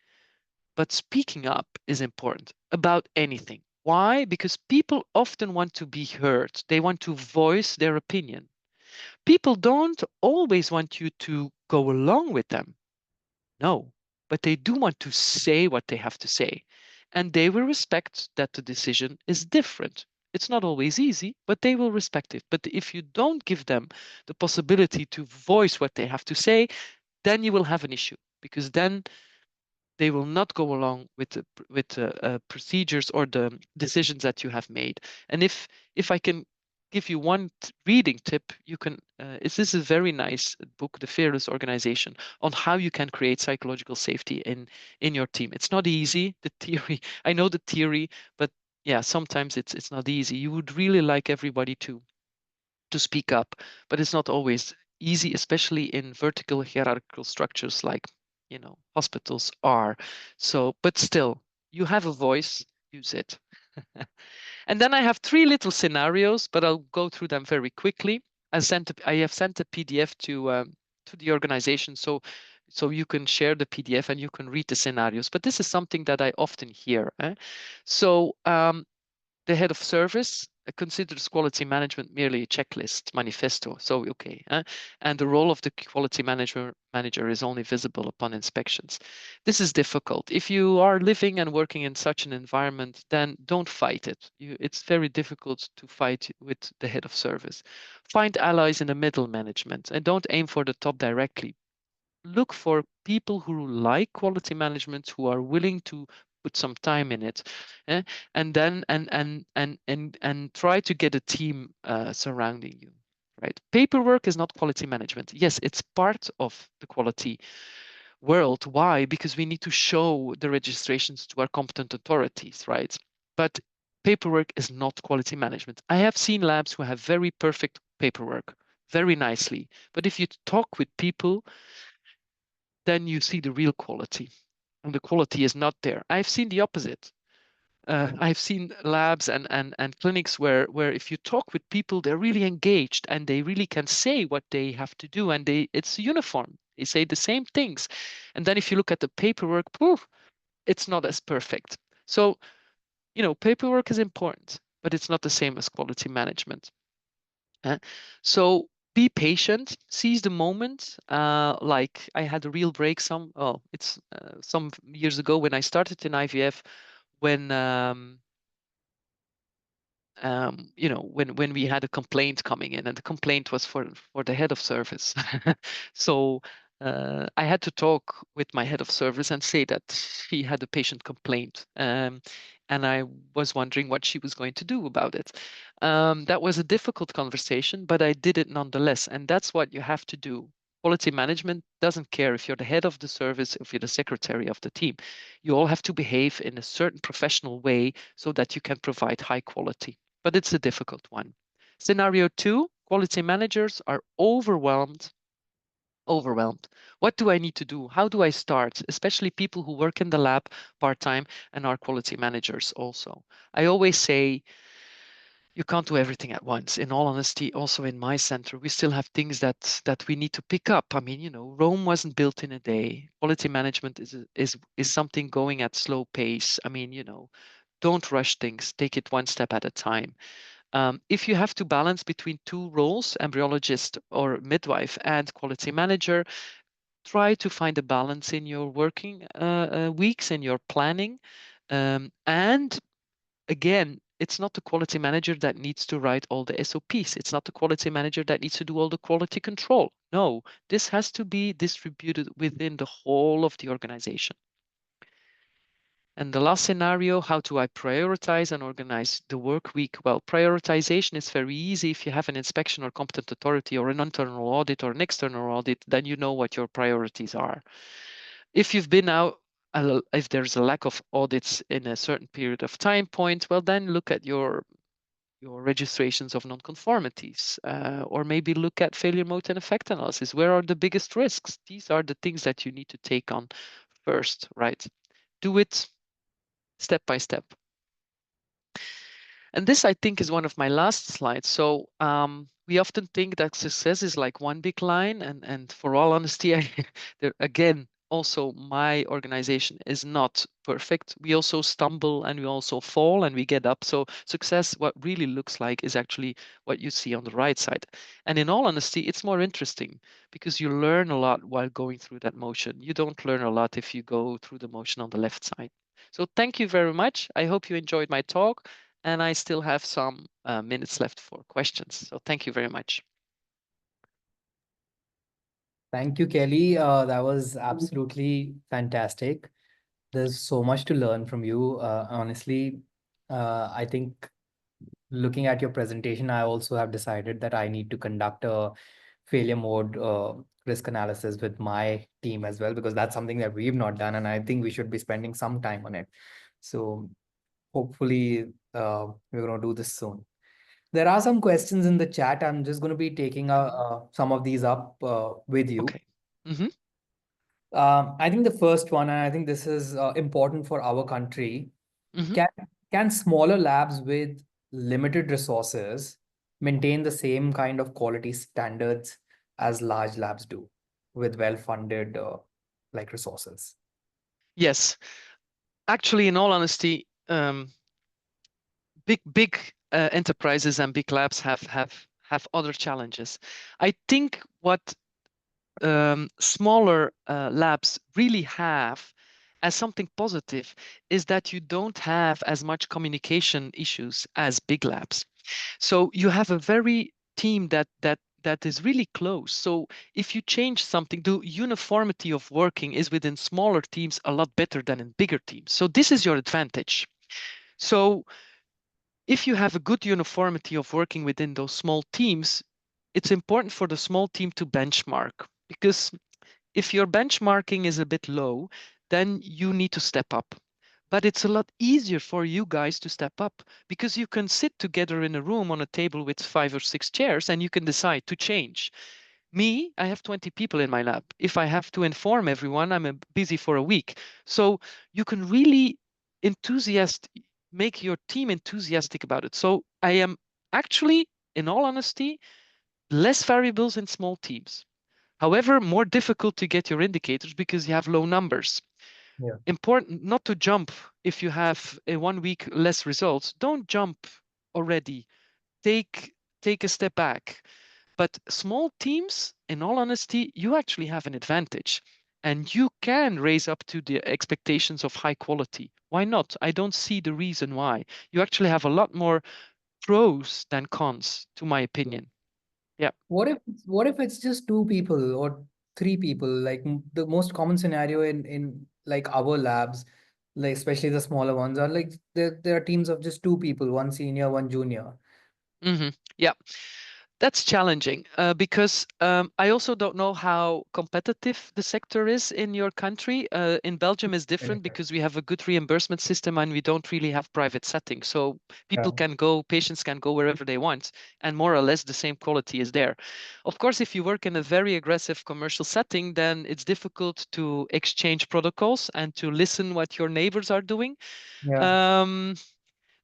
but speaking up is important about anything. Why? Because people often want to be heard. They want to voice their opinion. People don't always want you to go along with them. No, but they do want to say what they have to say. And they will respect that the decision is different. It's not always easy, but they will respect it. But if you don't give them the possibility to voice what they have to say, then you will have an issue, because then they will not go along with the procedures or the decisions that you have made. And if I can give you one reading tip, you can. This is a very nice book, The Fearless Organization, on how you can create psychological safety in your team. It's not easy. The theory, I know the theory, but yeah, sometimes it's not easy. You would really like everybody to speak up, but it's not always easy, especially in vertical hierarchical structures like, hospitals are. So, but still, you have a voice, use it. And then I have three little scenarios, but I'll go through them very quickly. I have sent a PDF to the organization, so you can share the PDF and you can read the scenarios. But this is something that I often hear. So the head of service considers quality management merely a checklist manifesto. So, okay. And the role of the quality manager is only visible upon inspections. This is difficult. If you are living and working in such an environment, then don't fight it. It's very difficult to fight with the head of service. Find allies in the middle management and don't aim for the top directly. Look for people who like quality management, who are willing to put some time in it, eh? And then and try to get a team surrounding you, right? Paperwork is not quality management. Yes, it's part of the quality, world. Why? Because we need to show the registrations to our competent authorities, right? But paperwork is not quality management. I have seen labs who have very perfect paperwork, very nicely. But if you talk with people, then you see the real quality. And the quality is not there. I've seen the opposite. I've seen labs and clinics where if you talk with people, they're really engaged and they really can say what they have to do, and it's uniform. They say the same things. And then if you look at the paperwork, poof, it's not as perfect. So, paperwork is important, but it's not the same as quality management. So be patient, seize the moment. Like I had a real break it's some years ago when I started in IVF, when when we had a complaint coming in, and the complaint was for the head of service. So I had to talk with my head of service and say that she had a patient complaint, and I was wondering what she was going to do about it. That was a difficult conversation, but I did it nonetheless, and that's what you have to do. Quality management doesn't care if you're the head of the service, if you're the secretary of the team. You all have to behave in a certain professional way so that you can provide high quality, but it's a difficult one. Scenario 2, quality managers are overwhelmed. Overwhelmed. What do I need to do? How do I start? Especially people who work in the lab part-time and are quality managers also. I always say you can't do everything at once. In all honesty, also in my center, we still have things that we need to pick up. I mean, Rome wasn't built in a day. Quality management is something going at slow pace. I mean, don't rush things. Take it one step at a time. If you have to balance between two roles, embryologist or midwife and quality manager, try to find a balance in your working weeks, in your planning. And again, it's not the quality manager that needs to write all the SOPs. It's not the quality manager that needs to do all the quality control. No, this has to be distributed within the whole of the organization. And the last scenario, how do I prioritize and organize the work week? Well, prioritization is very easy. If you have an inspection or competent authority or an internal audit or an external audit, then you know what your priorities are. If you've been out, if there's a lack of audits in a certain period of time point, well, then look at your registrations of non-conformities, or maybe look at failure mode and effect analysis. Where are the biggest risks? These are the things that you need to take on first, right? Do it step by step. And this, I think, is one of my last slides. So we often think that success is like one big line. And for all honesty, again, also my organization is not perfect. We also stumble and we also fall and we get up. So success, what really looks like, is actually what you see on the right side. And in all honesty, it's more interesting because you learn a lot while going through that motion. You don't learn a lot if you go through the motion on the left side. So thank you very much. I hope you enjoyed my talk, and I still have some minutes left for questions. So thank you very much. Thank you, Kelly. That was absolutely fantastic. There's so much to learn from you. Honestly, I think looking at your presentation, I also have decided that I need to conduct a failure mode risk analysis with my team as well, because that's something that we've not done, and I think we should be spending some time on it. So hopefully, we're going to do this soon. There are some questions in the chat. I'm just going to be taking some of these up with you. Okay. Mm-hmm. I think the first one, and I think this is important for our country, Mm-hmm. can can smaller labs with limited resources maintain the same kind of quality standards as large labs do with well-funded like resources? Yes. Actually, in all honesty, big enterprises and big labs have other challenges. I think what smaller labs really have as something positive is that you don't have as much communication issues as big labs. So you have a very team that is really close. So if you change something, the uniformity of working is within smaller teams a lot better than in bigger teams. So this is your advantage. So if you have a good uniformity of working within those small teams, it's important for the small team to benchmark, because If your benchmarking is a bit low, then you need to step up. But it's a lot easier for you guys to step up because you can sit together in a room on a table with 5 or 6 chairs and you can decide to change. Me, I have 20 people in my lab. If I have to inform everyone, I'm busy for a week. So you can really make your team enthusiastic about it. So I am actually, in all honesty, less variables in small teams. However, more difficult to get your indicators because you have low numbers. Yeah. Important not to jump if you have a 1 week less results. Don't jump already. Take take a step back. But small teams, in all honesty, you actually have an advantage and you can raise up to the expectations of high quality. Why not? I don't see the reason why. You actually have a lot more pros than cons, to my opinion. Yeah. What if it's just two people or three people? Like the most common scenario in like our labs, like especially the smaller ones, are like there are teams of just two people, one senior, one junior. Yeah. That's challenging because I also don't know how competitive the sector is in your country. In Belgium is different because we have a good reimbursement system and we don't really have private settings. So Yeah. patients can go wherever they want, and more or less the same quality is there. Of course, if you work in a very aggressive commercial setting, then it's difficult to exchange protocols and to listen what your neighbors are doing. Yeah. Um,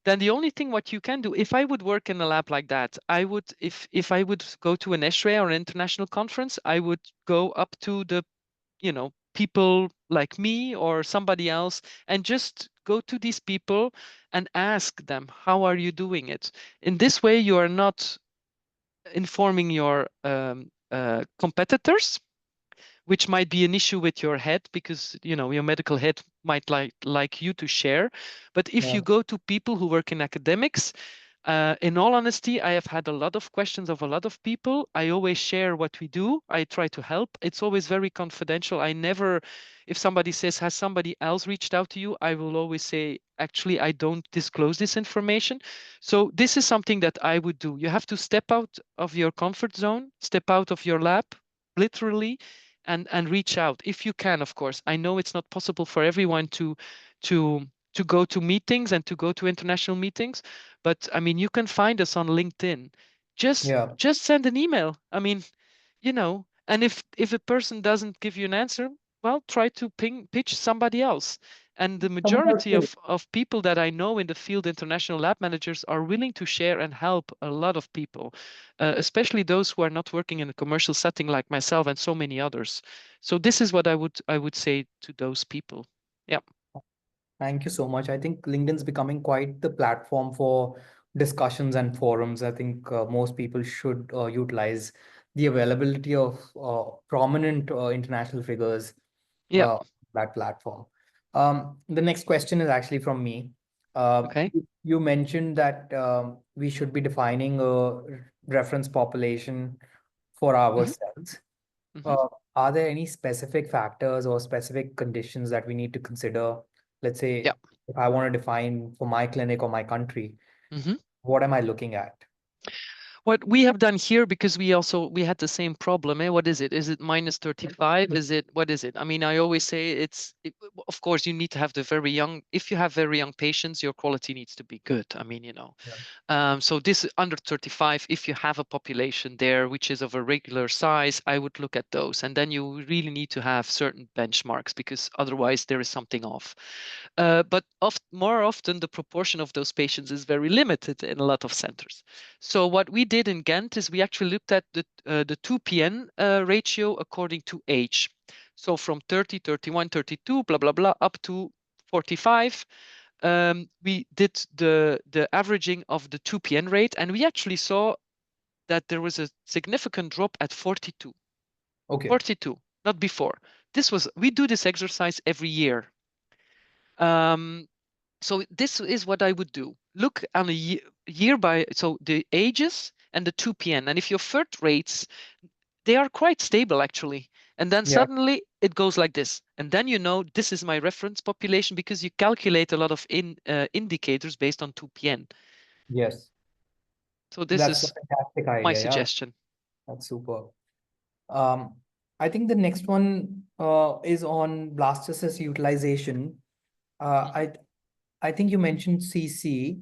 then the only thing what you can do, if I would work in a lab like that, I would, if I would go to an ESHRE or an international conference, I would go up to the, people like me or somebody else and just go to these people and ask them, how are you doing it? In this way, you are not informing your competitors, which might be an issue with your head because your medical head might like you to share. But if Yeah. you go to people who work in academics, in all honesty, I have had a lot of questions of a lot of people. I always share what we do. I try to help. It's always very confidential. I never, if somebody says, has somebody else reached out to you? I will always say, actually, I don't disclose this information. So this is something that I would do. You have to step out of your comfort zone, step out of your lab, literally, and reach out if you can, of course. I know it's not possible for everyone to to go to meetings and to go to international meetings, but I mean, you can find us on LinkedIn. Just Yeah. just send an email. I mean, and if a person doesn't give you an answer, well, try to pitch somebody else. And the Someone else majority will. of people that I know in the field, international lab managers, are willing to share and help a lot of people, especially those who are not working in a commercial setting like myself and so many others. So this is what I would say to those people. Yeah. Thank you so much. I think LinkedIn's becoming quite the platform for discussions and forums. I think most people should utilize the availability of prominent international figures Yeah. that platform. The next question is actually from me. Okay. You mentioned that we should be defining a reference population for hmm ourselves. hmm Uh, are there any specific factors or specific conditions that we need to consider? Let's Yeah. say if I want to define for my clinic or my country, hmm what am I looking at? What we have done here, because we had the same problem, what is it? Is it minus 35? Is it, what is it? I mean, I always say of course, you need to have if you have very young patients, your quality needs to be good. I mean, Yeah. so this under 35, if you have a population there which is of a regular size, I would look at those. And then you really need to have certain benchmarks because otherwise there is something off. But more often, the proportion of those patients is very limited in a lot of centers. So what we did in Ghent is we actually looked at the 2PN ratio according to age. So from 30, 31, 32, blah, blah, blah, up to 45. We did the averaging of the 2PN rate, and we actually saw that there was a significant drop at 42. Okay. 42, not before. We do this exercise every year. Um, so this is what I would do. Look on a year by, so the ages and the 2PN. And if your FERT rates, they are quite stable actually. And then Yeah. suddenly it goes like this. And then this is my reference population because you calculate a lot of indicators based on 2PN. Yes. So this That's a is fantastic my idea. Yeah. suggestion. That's super. Um, I think the next one is on blastocyst utilization. Uh, Mhm. I I think you mentioned CC, Yeah.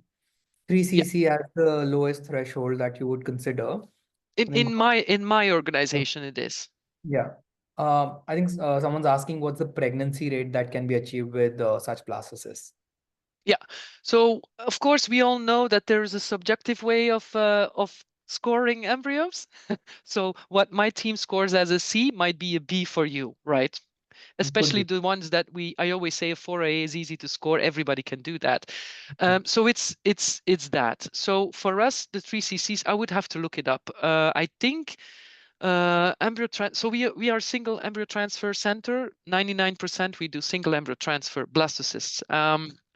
3 cc as the lowest threshold that you would consider. In I mean, in my in my organization it is. yeah. I think someone's asking what's the pregnancy rate that can be achieved with such blastocysts. Yeah. So of course we all know that there is a subjective way of scoring embryos. So what my team scores as a C might be a B for you, right? Could Especially be. the ones that I always say a 4A is easy to score. Everybody can do that. So it's that. So for us, the 3 cc's, I would have to look it up. I think so we are single embryo transfer center. 99% we do single embryo transfer blastocysts.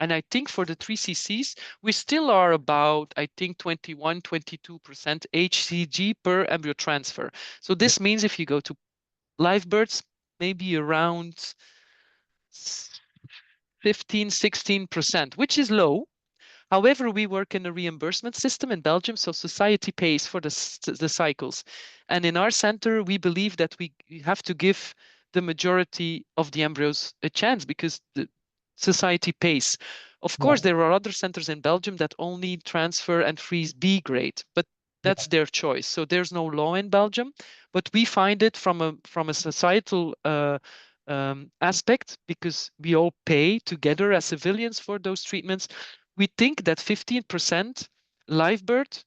And I think for the 3 cc's, we still are about, I think, 21-22% HCG per embryo transfer. So Yeah. this means if you go to live births, maybe around 15-16%, which is low. However, we work in a reimbursement system in Belgium, so society pays for the cycles. And in our center, we believe that we have to give the majority of the embryos a chance because the society pays. Of Yeah. course, there are other centers in Belgium that only transfer and freeze B grade, but Yeah. that's their choice. So there's no law in Belgium, but we find it from a societal aspect because we all pay together as civilians for those treatments. We think that 15% live birth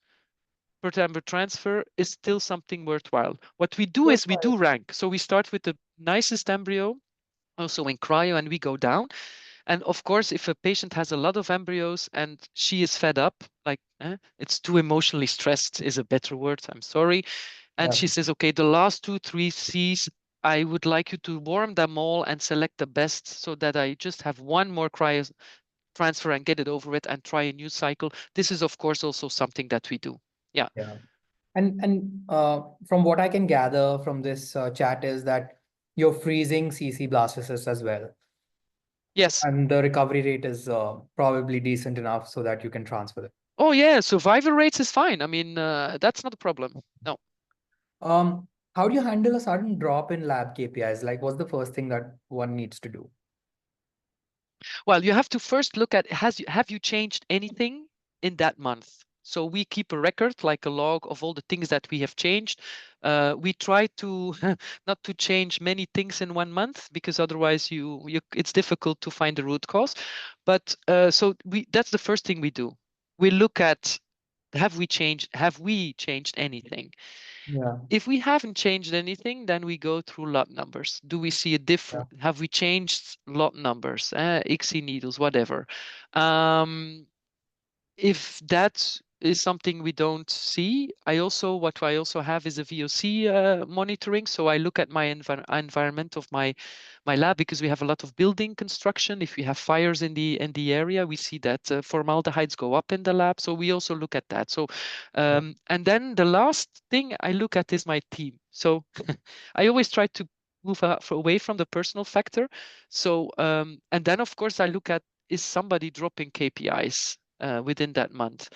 per embryo transfer is still something worthwhile. What we do is we Worthwhile. do rank. So we start with the nicest embryo, also in cryo, and we go down. And of course, if a patient has a lot of embryos and she is fed up, like it's too emotionally stressed is a better word, I'm sorry. And Yeah. she says, okay, the last 2, 3 Cs, I would like you to warm them all and select the best so that I just have one more cryo transfer and get it over with and try a new cycle. This is, of course, also something that we do. Yeah. Yeah. And from what I can gather from this chat is that you're freezing CC blastocysts as well. Yes. And the recovery rate is probably decent enough so that you can transfer it. Oh, yeah. Survival rates is fine. I mean, that's not a problem. No. How do you handle a sudden drop in lab KPIs? Like, what's the first thing that one needs to do? Well, you have to first look at have you changed anything in that month? So we keep a record, like a log of all the things that we have changed. We try to not to change many things in one month because otherwise it's difficult to find the root cause. But so that's the first thing we do. We look at have we changed anything? Yeah. If we haven't changed anything, then we go through lot numbers. Do we see a Yeah. different, have we changed lot numbers, ICSI needles, whatever? Um, if that is something we don't see, what I also have is a VOC monitoring. So I look at my environment of my lab because we have a lot of building construction. If we have fires in the area, we see that formaldehydes go up in the lab. So we also look at that. So and then the last thing I look at is my team. So I always try to move away from the personal factor. So and then of course I look at is somebody dropping KPIs within that month.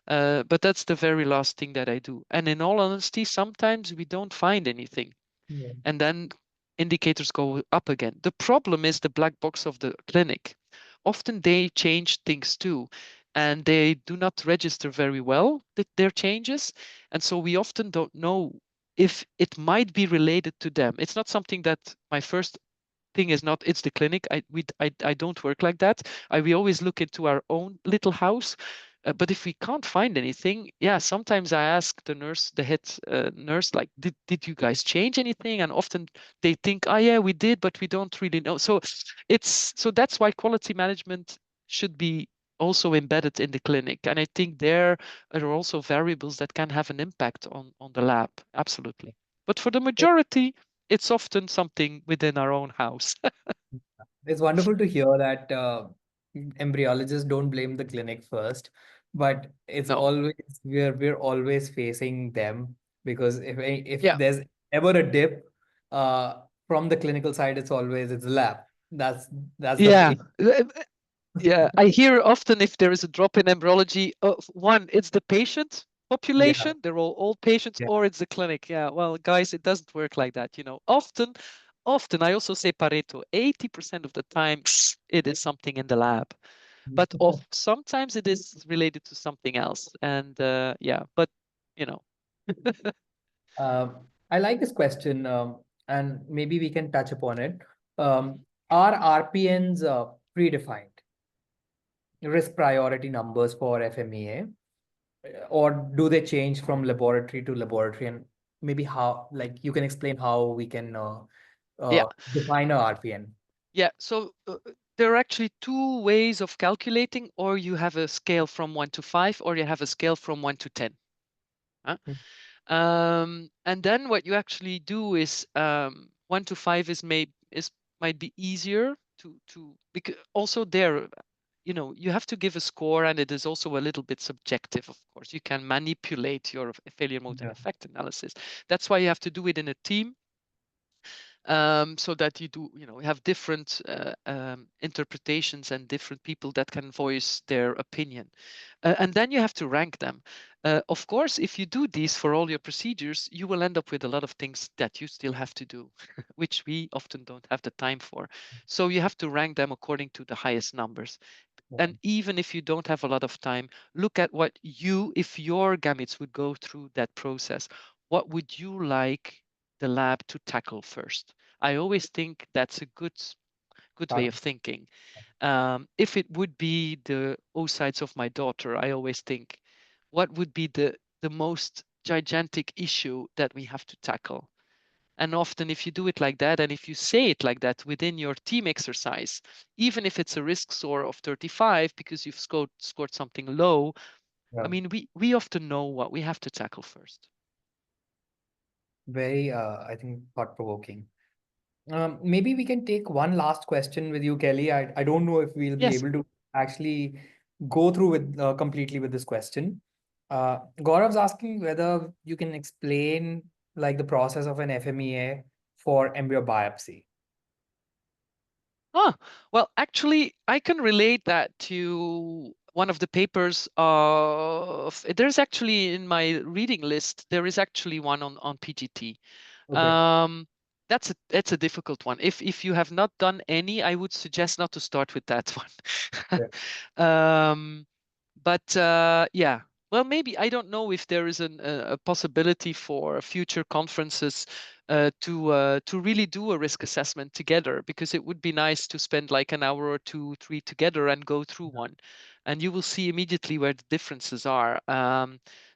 But that's the very last thing that I do. And in all honesty, sometimes we don't find anything. Yeah. And then indicators go up again. The problem is the black box of the clinic. Often they change things too, and they do not register very well their changes. And so we often don't know if it might be related to them. It's not something that my first thing is not it's the clinic. I don't work like that. We always look into our own little house. But if we can't find anything, yeah, sometimes I ask the nurse, the head nurse, like, did you guys change anything? And often they think, oh yeah, we did, but we don't really know. So that's why quality management should be also embedded in the clinic. And I think there are also variables that can have an impact on the lab. Absolutely. But for the majority, it's often something within our own house. It's wonderful to hear that embryologists don't blame the clinic first, but it's No. always we're always facing them because if Yeah. there's ever a dip from the clinical side, it's the lab. That's the Yeah. pain. Yeah. I hear often if there is a drop in embryology, one, it's the patient. population, they're all old patients, Yeah. or it's the clinic. Yeah, well, guys, it doesn't work like that. Often I also say Pareto, 80% of the time it is something in the lab, but sometimes it is related to something else. And yeah, but you know, I like this question, and maybe we can touch upon it. Are RPNs predefined risk priority numbers for FMEA, or do they change from laboratory to laboratory? And maybe how, like, you can explain how we can yeah, define a RPN. yeah. So there are actually two ways of calculating, or you have a scale from 1 to 5, or you have a scale from 1 to 10. Huh? And then what you actually do is 1 to 5 might be easier to because also there, you have to give a score, and it is also a little bit subjective. Of course, you can manipulate your failure mode and Yeah. effect analysis. That's why you have to do it in a team, so that you have different interpretations and different people that can voice their opinion. And then you have to rank them. Of course, if you do these for all your procedures, you will end up with a lot of things that you still have to do, which we often don't have the time for. So you have to rank them according to the highest numbers. And even if you don't have a lot of time, look at if your gametes would go through that process, what would you like the lab to tackle first? I always think that's a good way of thinking. If it would be the oocytes of my daughter, I always think, what would be the most gigantic issue that we have to tackle? And often, if you do it like that, and if you say it like that within your team exercise, even if it's a risk score of 35 because you've scored something low, I Yeah. mean, we often know what we have to tackle first. Very, I think, thought-provoking. Maybe we can take one last question with you, Kelly. I don't know if we'll be Yes. able to actually go through with completely with this question. Gaurav's asking whether you can explain like the process of an FMEA for embryo biopsy. Well, actually, I can relate that to one of the papers there's actually in my reading list, there is actually one on PGT. Okay. Um, that's a difficult one. If you have not done any, I would suggest not to start with that one. Yeah. Um, but yeah, well, maybe I don't know if there is a possibility for future conferences to really do a risk assessment together, because it would be nice to spend like an hour or two, three together and go through one, and you will see immediately where the differences are.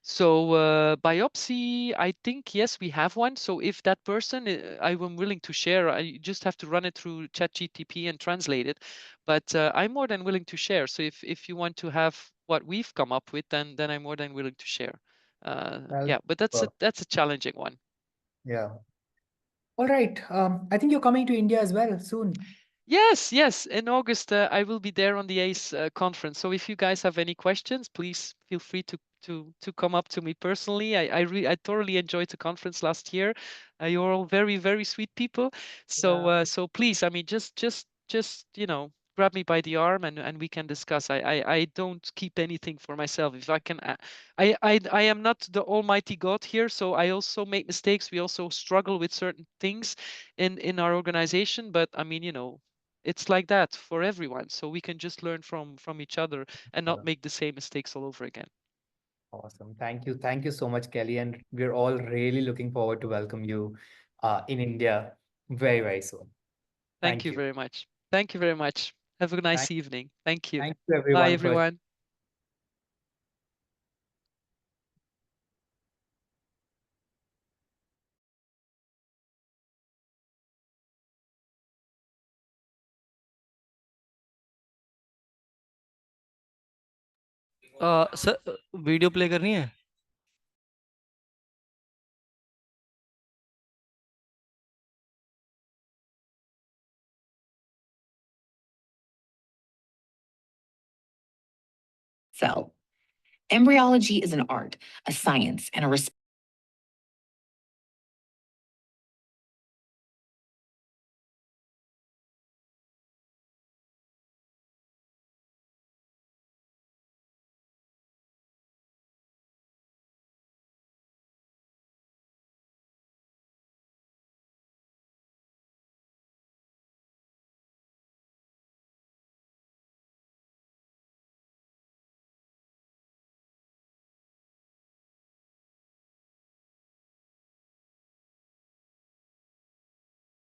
So biopsy, I think, yes, we have one. So if that person, I am willing to share, I just have to run it through ChatGTP and translate it. But I'm more than willing to share. So if you want to have what we've come up with, then I'm more than willing to share. Well, Yeah, but that's a challenging one. yeah. All right. I think you're coming to India as well soon. Yes, yes. In August, I will be there on the ACE conference. So if you guys have any questions, please feel free to come up to me personally. I thoroughly enjoyed the conference last year. You're all very, very sweet people. So Yeah. so please, I mean, just grab me by the arm, and we can discuss. I don't keep anything for myself. If I can, I am not the almighty God here, so I also make mistakes. We also struggle with certain things in our organization. But I mean, it's like that for everyone, so we can just learn from each other and not Yeah. make the same mistakes all over again. Awesome. Thank you. Thank you so much, Kelly. And we're all really looking forward to welcome you in India very, very soon. Thank Thank you you. very much. Thank you very much. Have a Thank, nice evening. Thank you. thank you Bye, everyone for everyone. Sir video play करनी है So, embryology is an art, a science, and a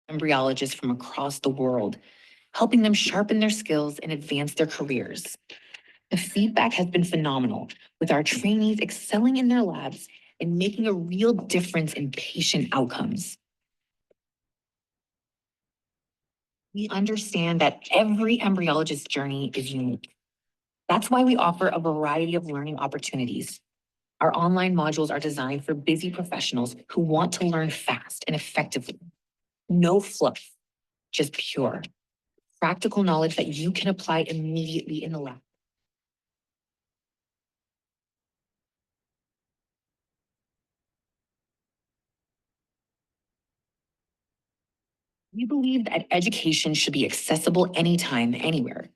embryologists from across the world, helping them sharpen their skills and advance their careers. The feedback has been phenomenal, with our trainees excelling in their labs and making a real difference in patient outcomes. We understand that every embryologist's journey is unique. That's why we offer a variety of learning opportunities. Our online modules are designed for busy professionals who want to learn fast and effectively. No fluff, just pure, practical knowledge that you can apply immediately in the lab. We believe that education should be accessible anytime, anywhere.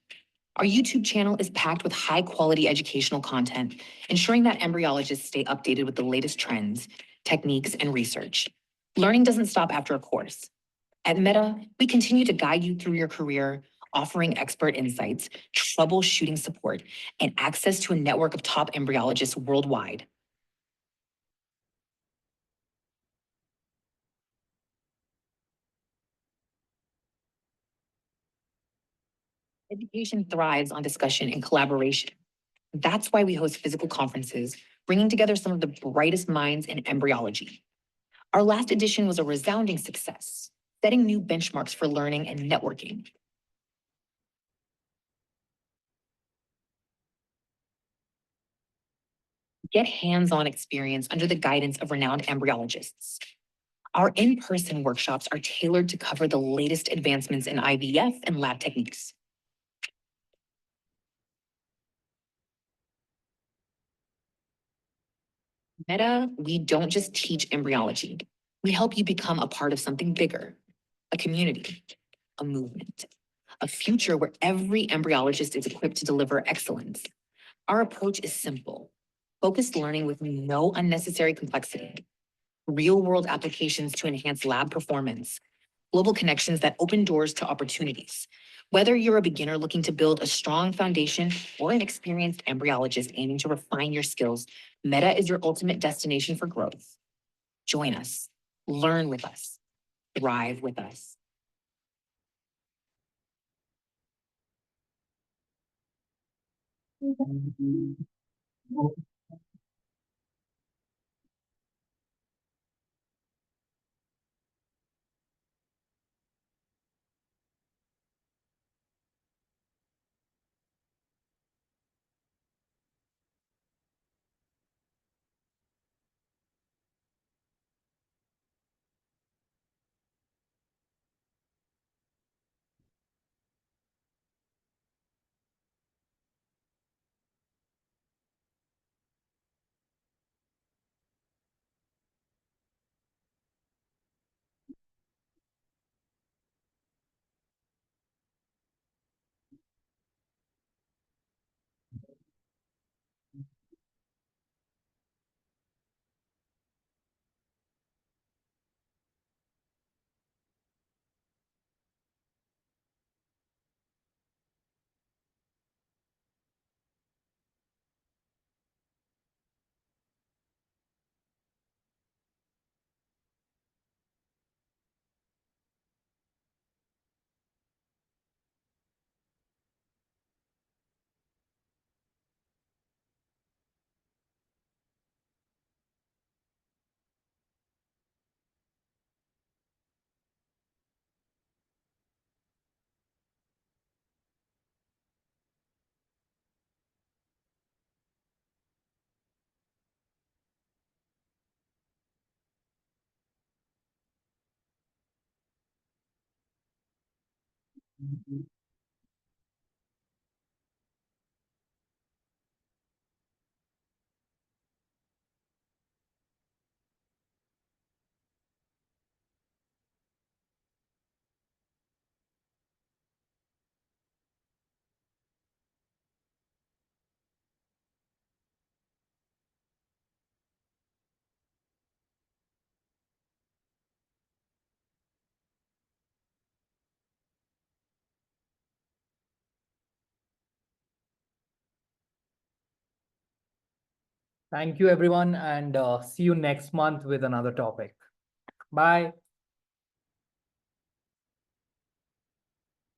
Our YouTube channel is packed with high-quality educational content, ensuring that embryologists stay updated with the latest trends, techniques, and research. Learning doesn't stop after a course. At Meta, we continue to guide you through your career, offering expert insights, troubleshooting support, and access to a network of top embryologists worldwide. Education thrives on discussion and collaboration. That's why we host physical conferences, bringing together some of the brightest minds in embryology. Our last edition was a resounding success, setting new benchmarks for learning and networking. Get hands-on experience under the guidance of renowned embryologists. Our in-person workshops are tailored to cover the latest advancements in IVF and lab techniques. Meta, we don't just teach embryology. We help you become a part of something bigger, a community, a movement, a future where every embryologist is equipped to deliver excellence. Our approach is simple: focused learning with no unnecessary complexity, real-world applications to enhance lab performance, global connections that open doors to opportunities. Whether you're a beginner looking to build a strong foundation or an experienced embryologist aiming to refine your skills, Meta is your ultimate destination for growth. Join us, learn with us, thrive with us. Thank you, everyone, and see you next month with another topic. Bye.